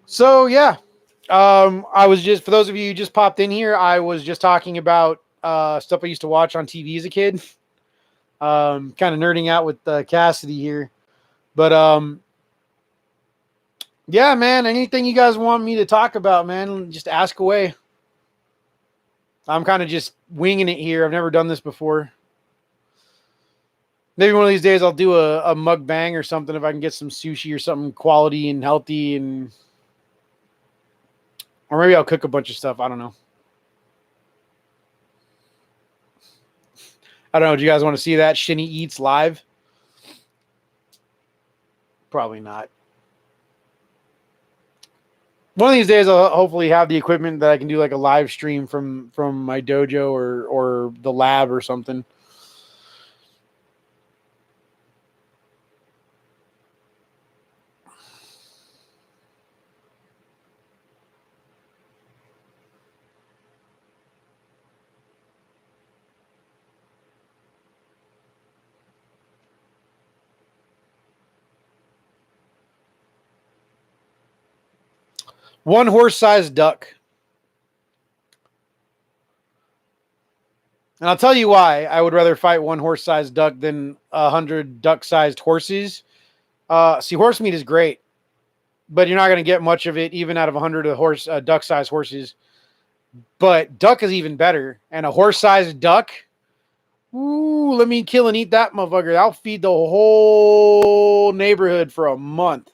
So yeah, I was just, for those of you who just popped in here, I was just talking about stuff I used to watch on TV as a kid. Kind of nerding out with Cassidy here. But yeah, man, anything you guys want me to talk about, man, just ask away. I'm kind of just winging it here. I've never done this before. Maybe one of these days I'll do a mukbang or something if I can get some sushi or something quality and healthy, and or maybe I'll cook a bunch of stuff. I don't know. I don't know. Do you guys want to see that? Shinny Eats live? Probably not. One of these days I'll hopefully have the equipment that I can do like a live stream from my dojo or the lab or something. One horse-sized duck. And I'll tell you why I would rather fight one horse-sized duck than 100 duck-sized horses. See, horse meat is great, but you're not going to get much of it even out of 100 duck-sized horses. But duck is even better. And a horse-sized duck, ooh, let me kill and eat that motherfucker. I'll feed the whole neighborhood for a month.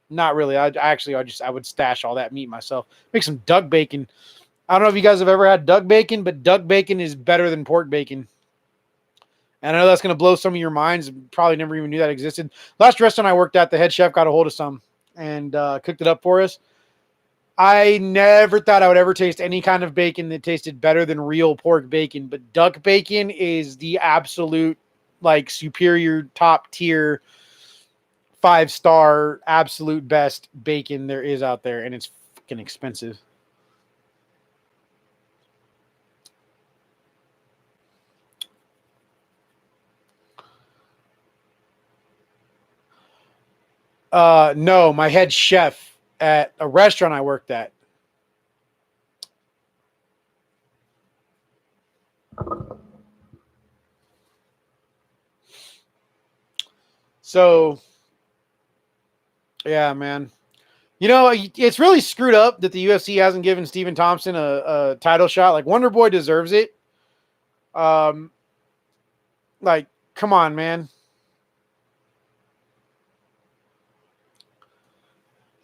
Not really. I would stash all that meat myself. Make some duck bacon. I don't know if you guys have ever had duck bacon, but duck bacon is better than pork bacon. And I know that's going to blow some of your minds. Probably never even knew that existed. Last restaurant I worked at, the head chef got a hold of some and cooked it up for us. I never thought I would ever taste any kind of bacon that tasted better than real pork bacon, but duck bacon is the absolute, like, superior, top tier, 5-star, absolute best bacon there is out there, and it's fucking expensive. No, my head chef at a restaurant I worked at. So, yeah, man. You know, it's really screwed up that the UFC hasn't given Stephen Thompson a title shot. Like, Wonder Boy deserves it. Like, come on, man.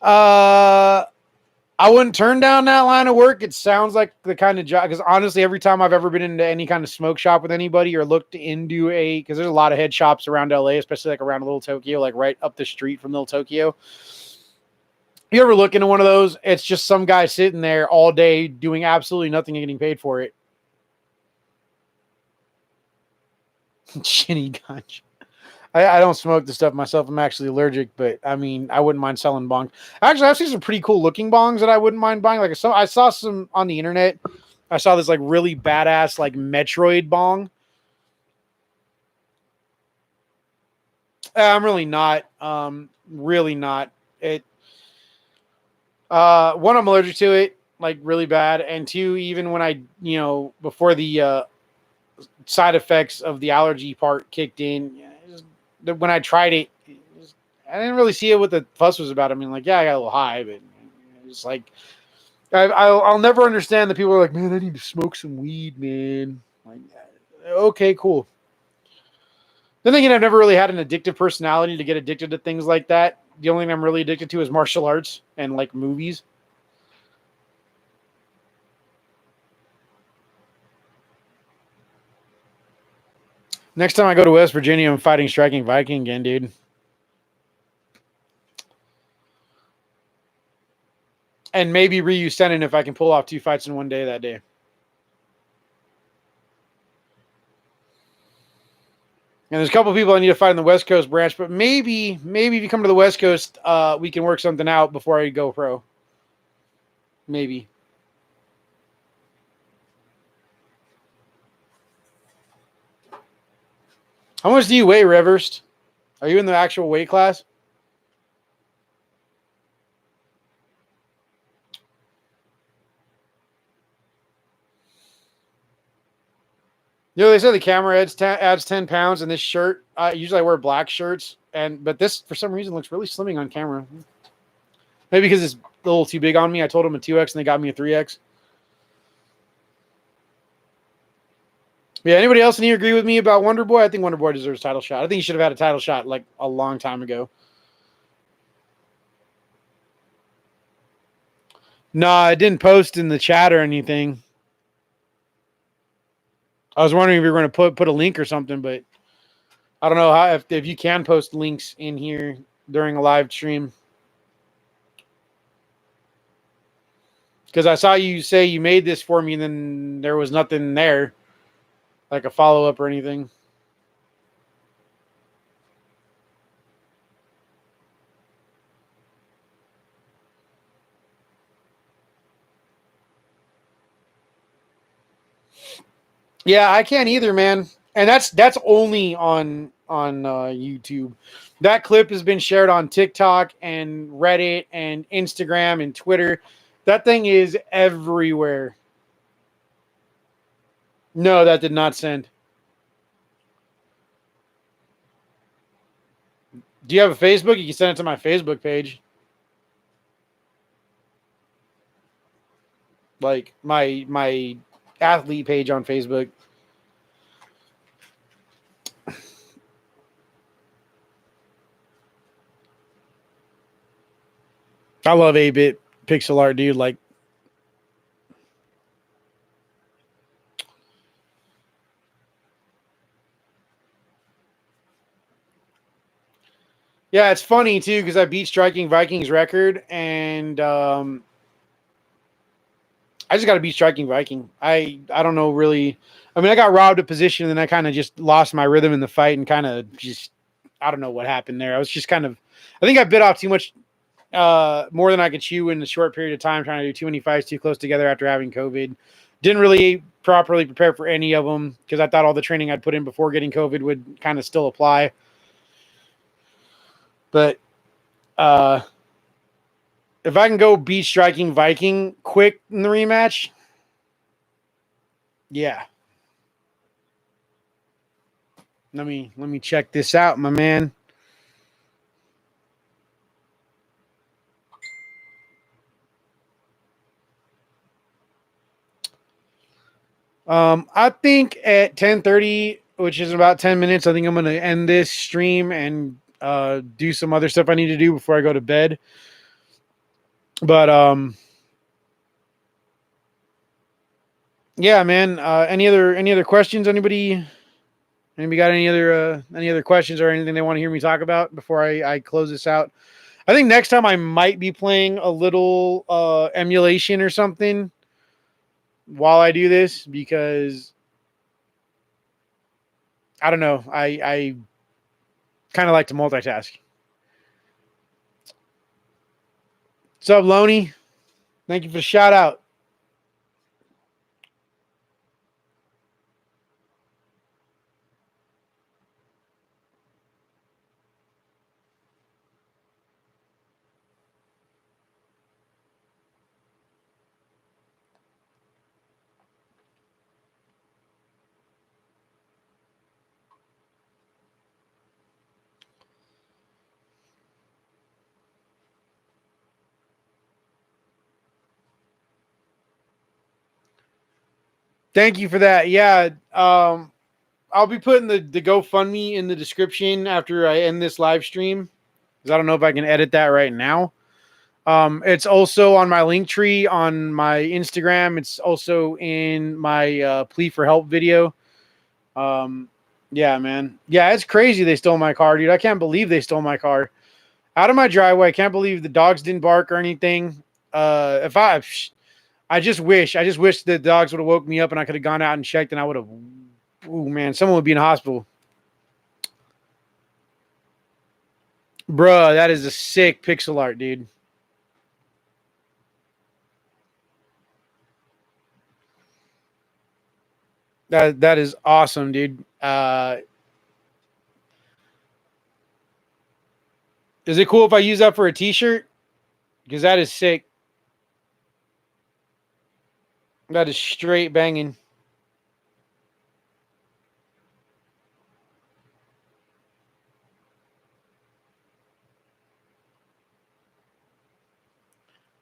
I wouldn't turn down that line of work. It sounds like the kind of job, because honestly, every time I've ever been into any kind of smoke shop with anybody or looked into because there's a lot of head shops around LA, especially like around Little Tokyo, like right up the street from Little Tokyo. You ever look into one of those? It's just some guy sitting there all day doing absolutely nothing and getting paid for it. Shinny ganja. I don't smoke the stuff myself. I'm actually allergic, but I mean, I wouldn't mind selling bongs. Actually, I've seen some pretty cool looking bongs that I wouldn't mind buying. Like, I saw some on the internet. I saw this like really badass like Metroid bong. I'm really not. Really not. It. One, I'm allergic to it, like really bad, and two, even when I, before the side effects of the allergy part kicked in, when I tried it, I didn't really see what the fuss was about. I mean, like, yeah, I got a little high, but it's like, I'll never understand that people are like, man, I need to smoke some weed, man. Like, okay, cool. Then again, I've never really had an addictive personality to get addicted to things like that. The only thing I'm really addicted to is martial arts and like movies. Next time I go to West Virginia, I'm fighting Striking Viking again, dude. And maybe Ryu Senin if I can pull off 2 fights in one day that day. And there's a couple people I need to fight in the West Coast branch, but maybe if you come to the West Coast, we can work something out before I go pro. Maybe. How much do you weigh, Reversed? Are you in the actual weight class? You know, they say the camera adds 10 pounds in this shirt. Usually I wear black shirts, but this, for some reason, looks really slimming on camera. Maybe because it's a little too big on me. I told them a 2X and they got me a 3X. Yeah, anybody else in here agree with me about Wonder Boy? I think Wonder Boy deserves a title shot. I think he should have had a title shot like a long time ago. No, I didn't post in the chat or anything. I was wondering if you were going to put a link or something, but I don't know how if you can post links in here during a live stream. Because I saw you say you made this for me and then there was nothing there, like a follow-up or anything. Yeah, I can't either, man. And that's only on YouTube. That clip has been shared on TikTok and Reddit and Instagram and Twitter. That thing is everywhere. No, that did not send. Do you have a Facebook? You can send it to my Facebook page. Like my athlete page on Facebook. I love 8-bit pixel art, dude. Like, yeah, it's funny too because I beat Striking Vikings record, and I just got to beat Striking Viking. I don't know really. I mean, I got robbed a position, and then I kind of just lost my rhythm in the fight, and kind of just I don't know what happened there. I was just kind of, I think I bit off too much, more than I could chew in a short period of time, trying to do too many fights too close together after having COVID. Didn't really properly prepare for any of them because I thought all the training I'd put in before getting COVID would kind of still apply. But if I can go beat Striking Viking quick in the rematch, yeah. Let me check this out, my man. I think at 10:30, which is about 10 minutes, I think I'm gonna end this stream and do some other stuff I need to do before I go to bed. But yeah, man. Any other questions? Anybody got any other questions or anything they want to hear me talk about before I close this out? I think next time I might be playing a little emulation or something while I do this because I don't know. I kind of like to multitask. What's up, Loney? Thank you for the shout out. Thank you for that. Yeah. I'll be putting the GoFundMe in the description after I end this live stream because I don't know if I can edit that right now. It's also on my link tree on my Instagram. It's also in my plea for help video. Yeah, man. Yeah, it's crazy they stole my car, dude. I can't believe they stole my car out of my driveway. I can't believe the dogs didn't bark or anything. If I just wish the dogs would have woke me up and I could have gone out and checked and I would have. Ooh, man, someone would be in a hospital. Bruh, that is a sick pixel art, dude. That is awesome, dude. Is it cool if I use that for a t-shirt? Because that is sick. That is straight banging.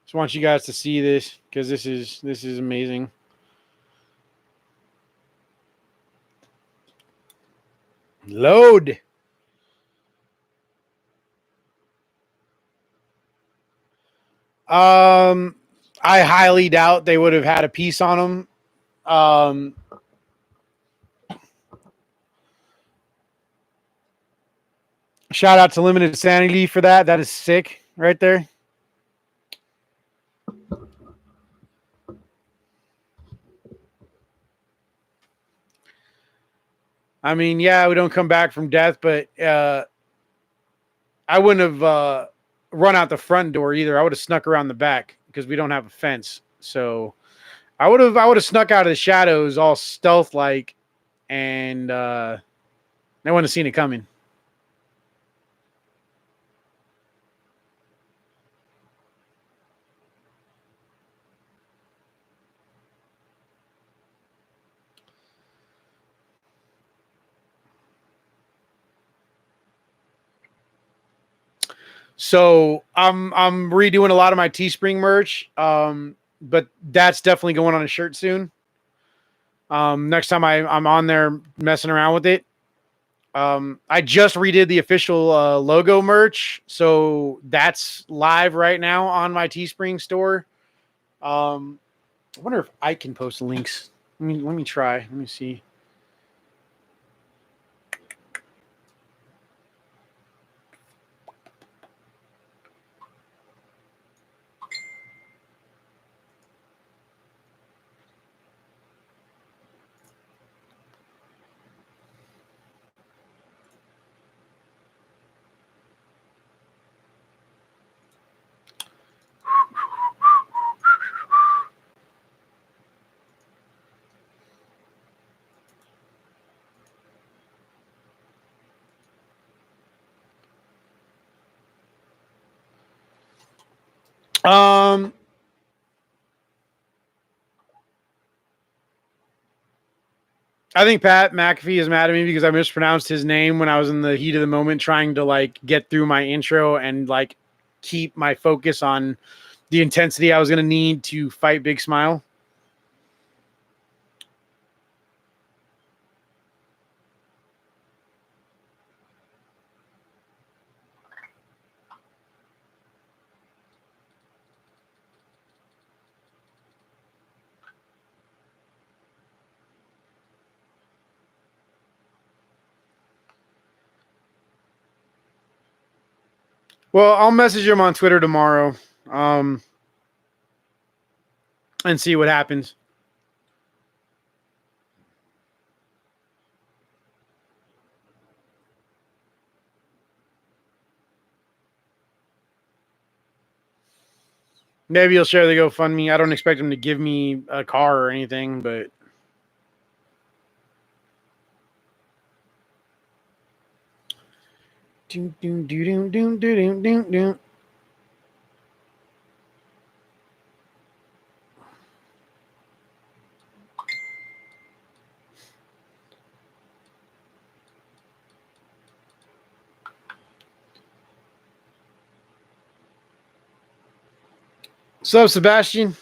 Just want you guys to see this because this is amazing. Load. I highly doubt they would have had a piece on them. Shout out to Limited Sanity for that. That is sick right there. I mean, yeah, we don't come back from death, but I wouldn't have run out the front door either. I would have snuck around the back because we don't have a fence. So I would have snuck out of the shadows all stealth like, and they wouldn't have seen it coming. So I'm redoing a lot of my Teespring merch, but that's definitely going on a shirt soon. Next time I'm on there messing around with it. I just redid the official logo merch, so that's live right now on my Teespring store. I wonder if I can post links. Let me try. Let me see. Um, I think Pat McAfee is mad at me because I mispronounced his name when I was in the heat of the moment trying to like get through my intro and like keep my focus on the intensity I was going to need to fight Big Smile. Well, I'll message him on Twitter tomorrow, and see what happens. Maybe he'll share the GoFundMe. I don't expect him to give me a car or anything, but do do do do do do do do. So, Sebastian.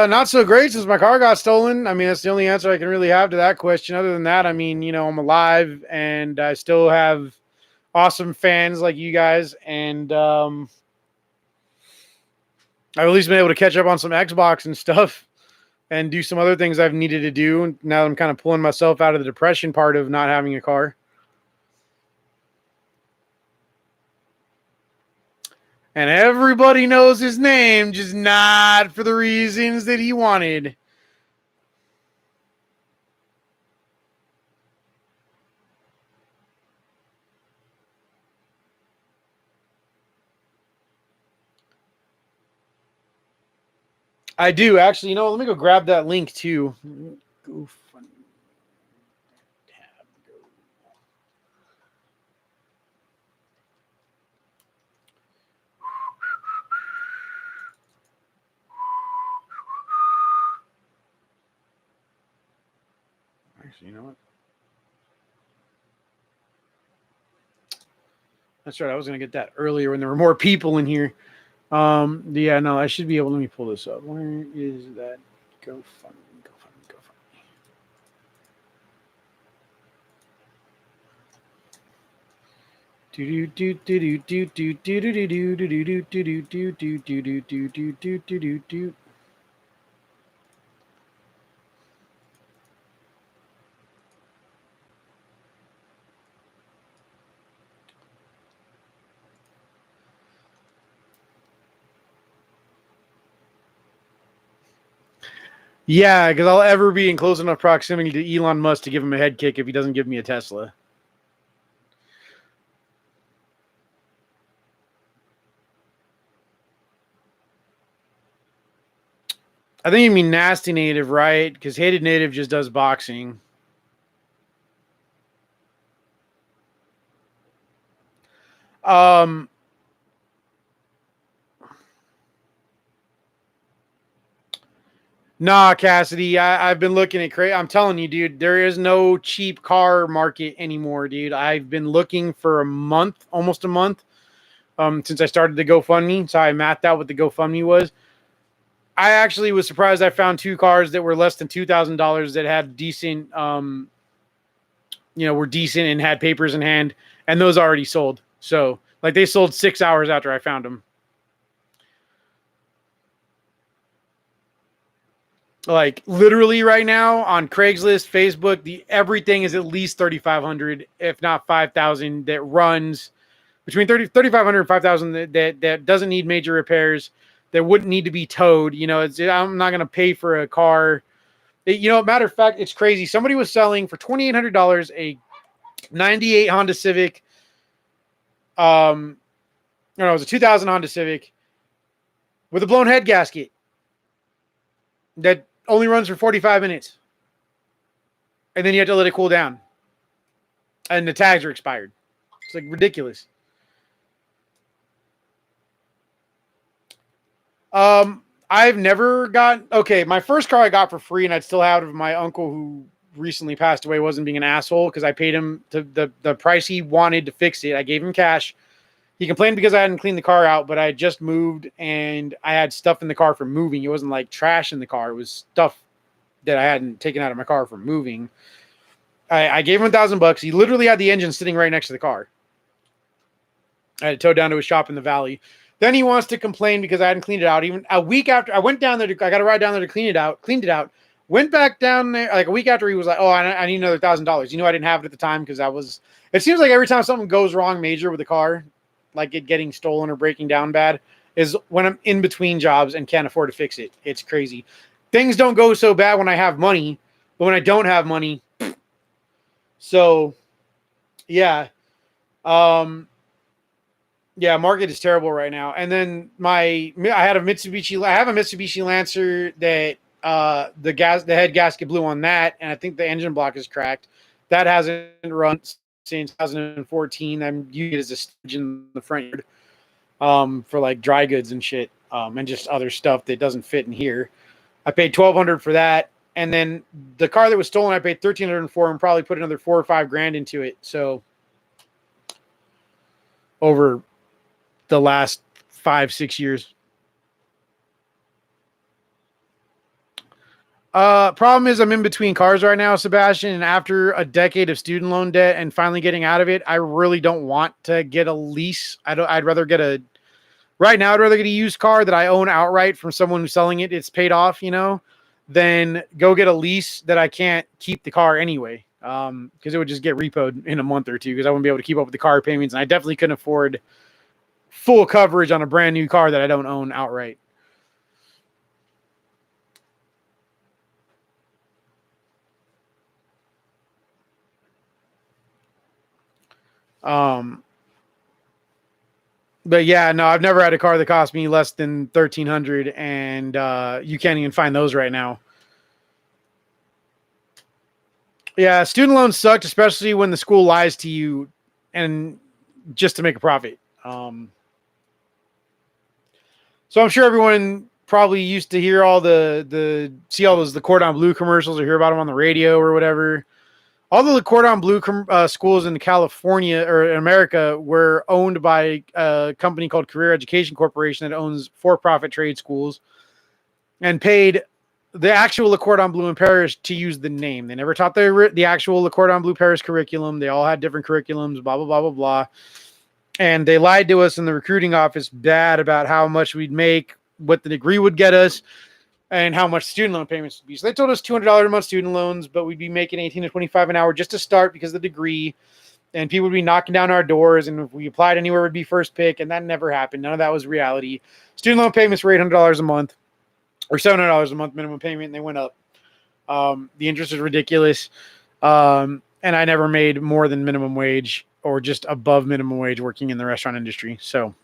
Not so great since my car got stolen. I mean, that's the only answer I can really have to that question. Other than that, I mean, you know, I'm alive and I still have awesome fans like you guys, and I've at least been able to catch up on some Xbox and stuff and do some other things I've needed to do. Now I'm kind of pulling myself out of the depression part of not having a car. And everybody knows his name, just not for the reasons that he wanted. I do actually. You know, let me go grab that link too. Go find tab. Actually, you know what? That's right. I was gonna get that earlier when there were more people in here. Yeah, no, I should be able. Let me pull this up. Where is that? GoFundMe. Yeah, because I'll ever be in close enough proximity to Elon Musk to give him a head kick if he doesn't give me a Tesla. I think you mean Nasty Native, right? Because Hated Native just does boxing. Nah, Cassidy, I've been looking at I'm telling you, dude, there is no cheap car market anymore, dude. I've been looking for a month, almost a month, since I started the GoFundMe. So I mapped out what the GoFundMe was. I actually was surprised I found two cars that were less than $2,000 that had decent, were decent and had papers in hand, and those already sold. So, like, they sold 6 hours after I found them. Like, literally right now on Craigslist, Facebook, everything is at least 3,500, if not 5,000, that runs between 3,500 and 5,000 that doesn't need major repairs, that wouldn't need to be towed. I'm not going to pay for a car. Matter of fact, it's crazy. Somebody was selling for $2,800 a 98 Honda Civic. No, it was a 2000 Honda Civic with a blown head gasket that only runs for 45 minutes. And then you have to let it cool down. And the tags are expired. It's like ridiculous. I've never my first car I got for free, and I'd still have of my uncle who recently passed away, wasn't being an asshole, because I paid him the price he wanted to fix it. I gave him cash. He complained because I hadn't cleaned the car out, but I had just moved and I had stuff in the car from moving. It wasn't like trash in the car. It was stuff that I hadn't taken out of my car from moving. I gave him $1,000. He literally had the engine sitting right next to the car. I had it towed down to his shop in the valley. Then he wants to complain because I hadn't cleaned it out. Even a week after I went down there, I got a ride down there to clean it out, cleaned it out, went back down there like a week after. He was like, "Oh, I need another $1,000." I didn't have it at the time because it seems like every time something goes wrong major with the car, like it getting stolen or breaking down bad, is when I'm in between jobs and can't afford to fix it. It's crazy. Things don't go so bad when I have money, but when I don't have money, so yeah. Yeah, market is terrible right now. And then I have a Mitsubishi Lancer that the head gasket blew on that, and I think the engine block is cracked. That hasn't run since 2014. I'm using it as a stage in the front yard for like dry goods and shit, and just other stuff that doesn't fit in here. I paid $1,200 for that, and then the car that was stolen I paid $1,300 for, and probably put another $4,000 or $5,000 into it. So over the last 5-6 years. Problem is I'm in between cars right now, Sebastian, and after a decade of student loan debt and finally getting out of it, I really don't want to get a lease. I'd rather get a used car that I own outright from someone who's selling it. It's paid off, than go get a lease that I can't keep the car anyway. Because it would just get repoed in a month or two because I wouldn't be able to keep up with the car payments, and I definitely couldn't afford full coverage on a brand new car that I don't own outright. But yeah, no, I've never had a car that cost me less than $1,300, and you can't even find those right now. Yeah, student loans sucked, especially when the school lies to you and just to make a profit. So I'm sure everyone probably used to hear see all the Cordon Bleu commercials or hear about them on the radio or whatever. all the Cordon Bleu schools in California or in America were owned by a company called Career Education Corporation that owns for-profit trade schools and paid the actual Le Cordon Bleu in Paris to use the name. They never taught the actual Le Cordon Bleu Paris curriculum. They all had different curriculums, blah, blah, blah, blah, blah. And they lied to us in the recruiting office bad about how much we'd make, what the degree would get us, and how much student loan payments would be. So they told us $200 a month student loans, but we'd be making 18 to 25 an hour just to start because of the degree. And people would be knocking down our doors, and if we applied anywhere, we'd be first pick, and that never happened. None of that was reality. Student loan payments were $800 a month. Or $700 a month minimum payment, and they went up. The interest is ridiculous. And I never made more than minimum wage or just above minimum wage working in the restaurant industry. So,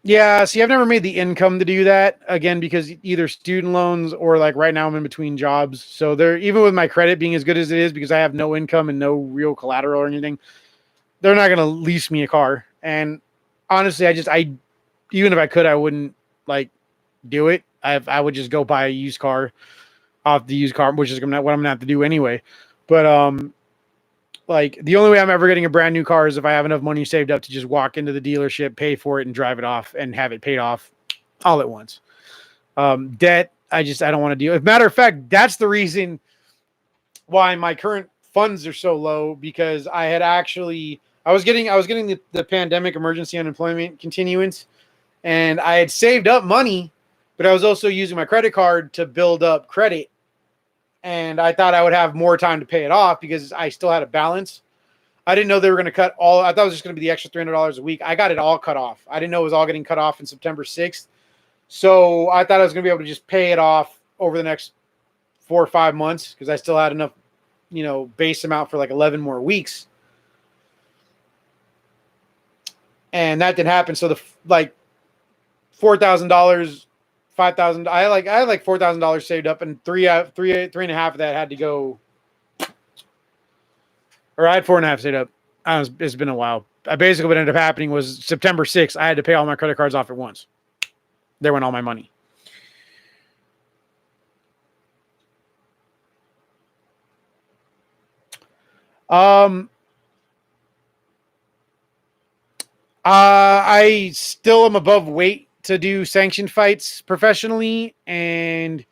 yeah, see, I've never made the income to do that again, because either student loans or like right now I'm in between jobs. So they're, even with my credit being as good as it is, because I have no income and no real collateral or anything, they're not going to lease me a car. And honestly, even if I could, I wouldn't like do it. I would just go buy a used car off the used car, which is what I'm going to have to do anyway. But, like the only way I'm ever getting a brand new car is if I have enough money saved up to just walk into the dealership, pay for it, and drive it off and have it paid off all at once. Debt, I don't want to deal. As a matter of fact, that's the reason why my current funds are so low, because I was getting the pandemic emergency unemployment continuance, and I had saved up money, but I was also using my credit card to build up credit. And I thought I would have more time to pay it off because I still had a balance. I didn't know they were going to cut all. I thought it was just going to be the extra $300 a week. I got it all cut off. I didn't know it was all getting cut off in September 6th. So I thought I was going to be able to just pay it off over the next 4 or 5 months because I still had enough, base amount for like 11 more weeks. And that didn't happen. So the $4,000, $5,000. I had like $4,000 saved up, and three and a half of that had to go. Or I had 4.5 saved up. It's been a while. Basically, what ended up happening was September 6th, I had to pay all my credit cards off at once. There went all my money. I still am above weight to do sanctioned fights professionally, and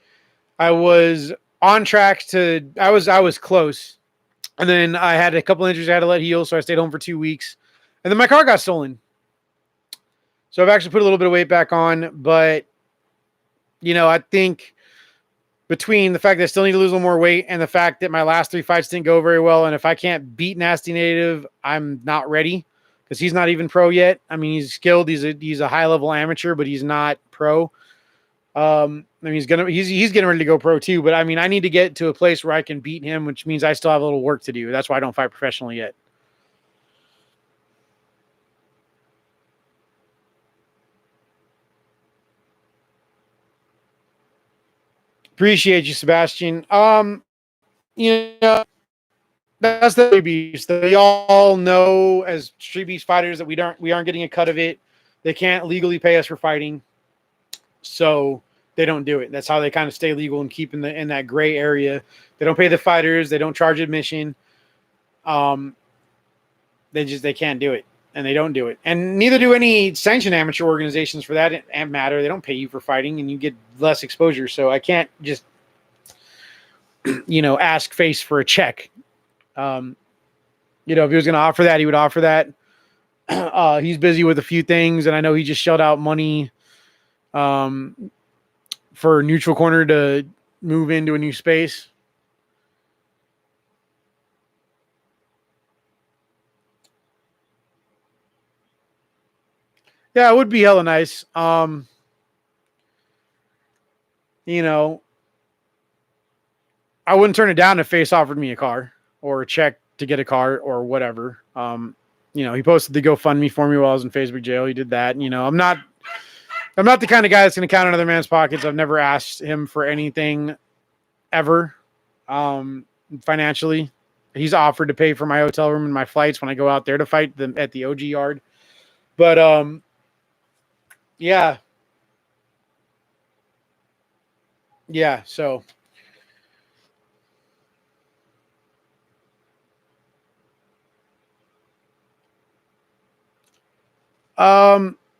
I was on track to. I was close, and then I had a couple injuries I had to let heal, so I stayed home for 2 weeks, and then my car got stolen. So I've actually put a little bit of weight back on, but I think between the fact that I still need to lose a little more weight and the fact that my last 3 fights didn't go very well, and if I can't beat Nasty Native, I'm not ready. Because he's not even pro yet. I mean, he's skilled. He's a high level amateur, but he's not pro. I mean, he's getting ready to go pro too. But I mean, I need to get to a place where I can beat him, which means I still have a little work to do. That's why I don't fight professionally yet. Appreciate you, Sebastian. That's the beast. They all know as Street Beast fighters that we aren't getting a cut of it. They can't legally pay us for fighting, so they don't do it. That's how they kind of stay legal and keep in that gray area. They don't pay the fighters. They don't charge admission. They can't do it, and they don't do it. And neither do any sanctioned amateur organizations for that matter. They don't pay you for fighting, and you get less exposure. So I can't just ask face for a check. If he was going to offer that, he would offer that. He's busy with a few things, and I know he just shelled out money for Neutral Corner to move into a new space. Yeah, it would be hella nice. I wouldn't turn it down if Face offered me a car or a check to get a car or whatever. He posted the GoFundMe for me while I was in Facebook jail. He did that. I'm not the kind of guy that's going to count another man's pockets. I've never asked him for anything ever, financially. He's offered to pay for my hotel room and my flights when I go out there to fight them at the OG yard. But, yeah, yeah, so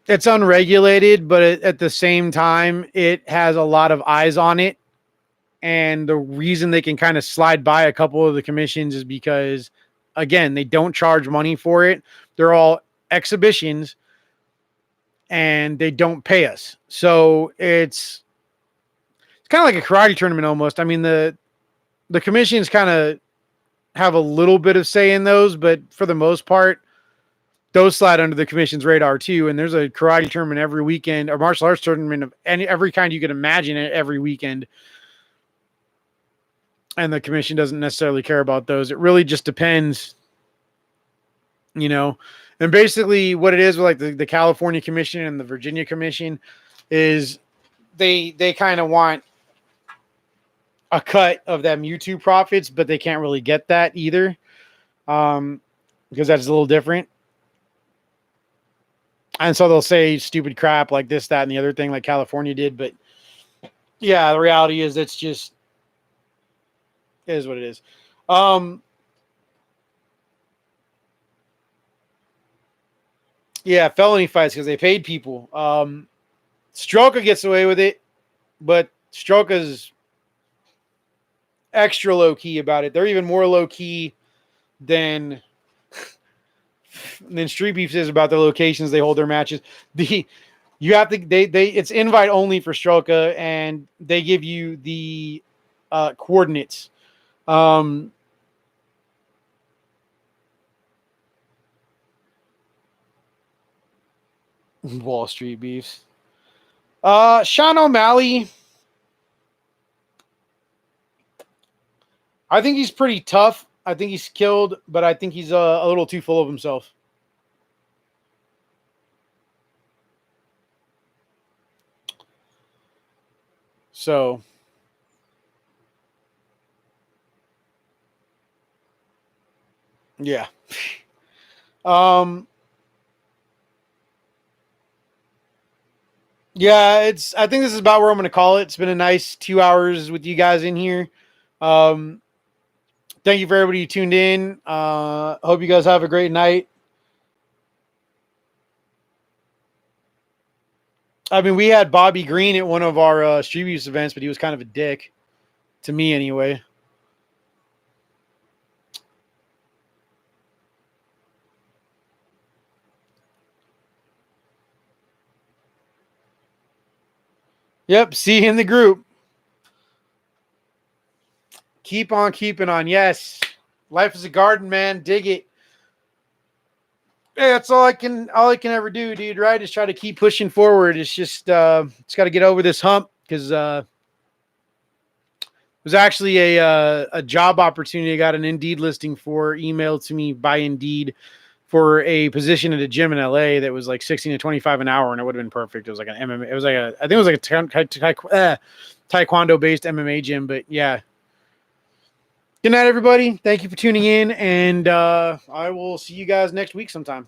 it's unregulated, but at the same time, it has a lot of eyes on it. And the reason they can kind of slide by a couple of the commissions is because, again, they don't charge money for it. They're all exhibitions and they don't pay us. So it's kind of like a karate tournament almost. I mean, the commissions kind of have a little bit of say in those, but for the most part, those slide under the commission's radar too. And there's a karate tournament every weekend, or martial arts tournament of every kind you could imagine it every weekend. And the commission doesn't necessarily care about those. It really just depends, you know. And basically what it is with like the California Commission and the Virginia Commission is they kind of want a cut of them YouTube profits, but they can't really get that either. Because that's a little different. And so they'll say stupid crap like this, that, and the other thing like California did. But yeah, the reality is it's just it is what it is. Yeah, felony fights because they paid people. Stroka gets away with it, but Stroka's extra low key about it. They're even more low key than Street Beefs is about the locations they hold their matches. You have to they it's invite only for Stroka, and they give you the coordinates. Wall Street Beefs. Sean O'Malley. I think he's pretty tough. I think he's skilled, but I think he's a little too full of himself. So, yeah. Yeah, I think this is about where I'm going to call it. It's been a nice 2 hours with you guys in here. Thank you for everybody who tuned in. Hope you guys have a great night. I mean, we had Bobby Green at one of our Street Views events, but he was kind of a dick to me anyway. Yep, see you in the group. Keep on keeping on. Yes. Life is a garden, man. Dig it. Yeah, that's all I can ever do, dude, right? Is try to keep pushing forward. It's just it's got to get over this hump because it was actually a job opportunity I got an Indeed listing for, emailed to me by Indeed for a position at a gym in LA that was like 16 to 25 an hour, and it would have been perfect. It was like an MMA. It was like I think it was like a taekwondo based MMA gym, but yeah. Good night, everybody. Thank you for tuning in, and I will see you guys next week sometime.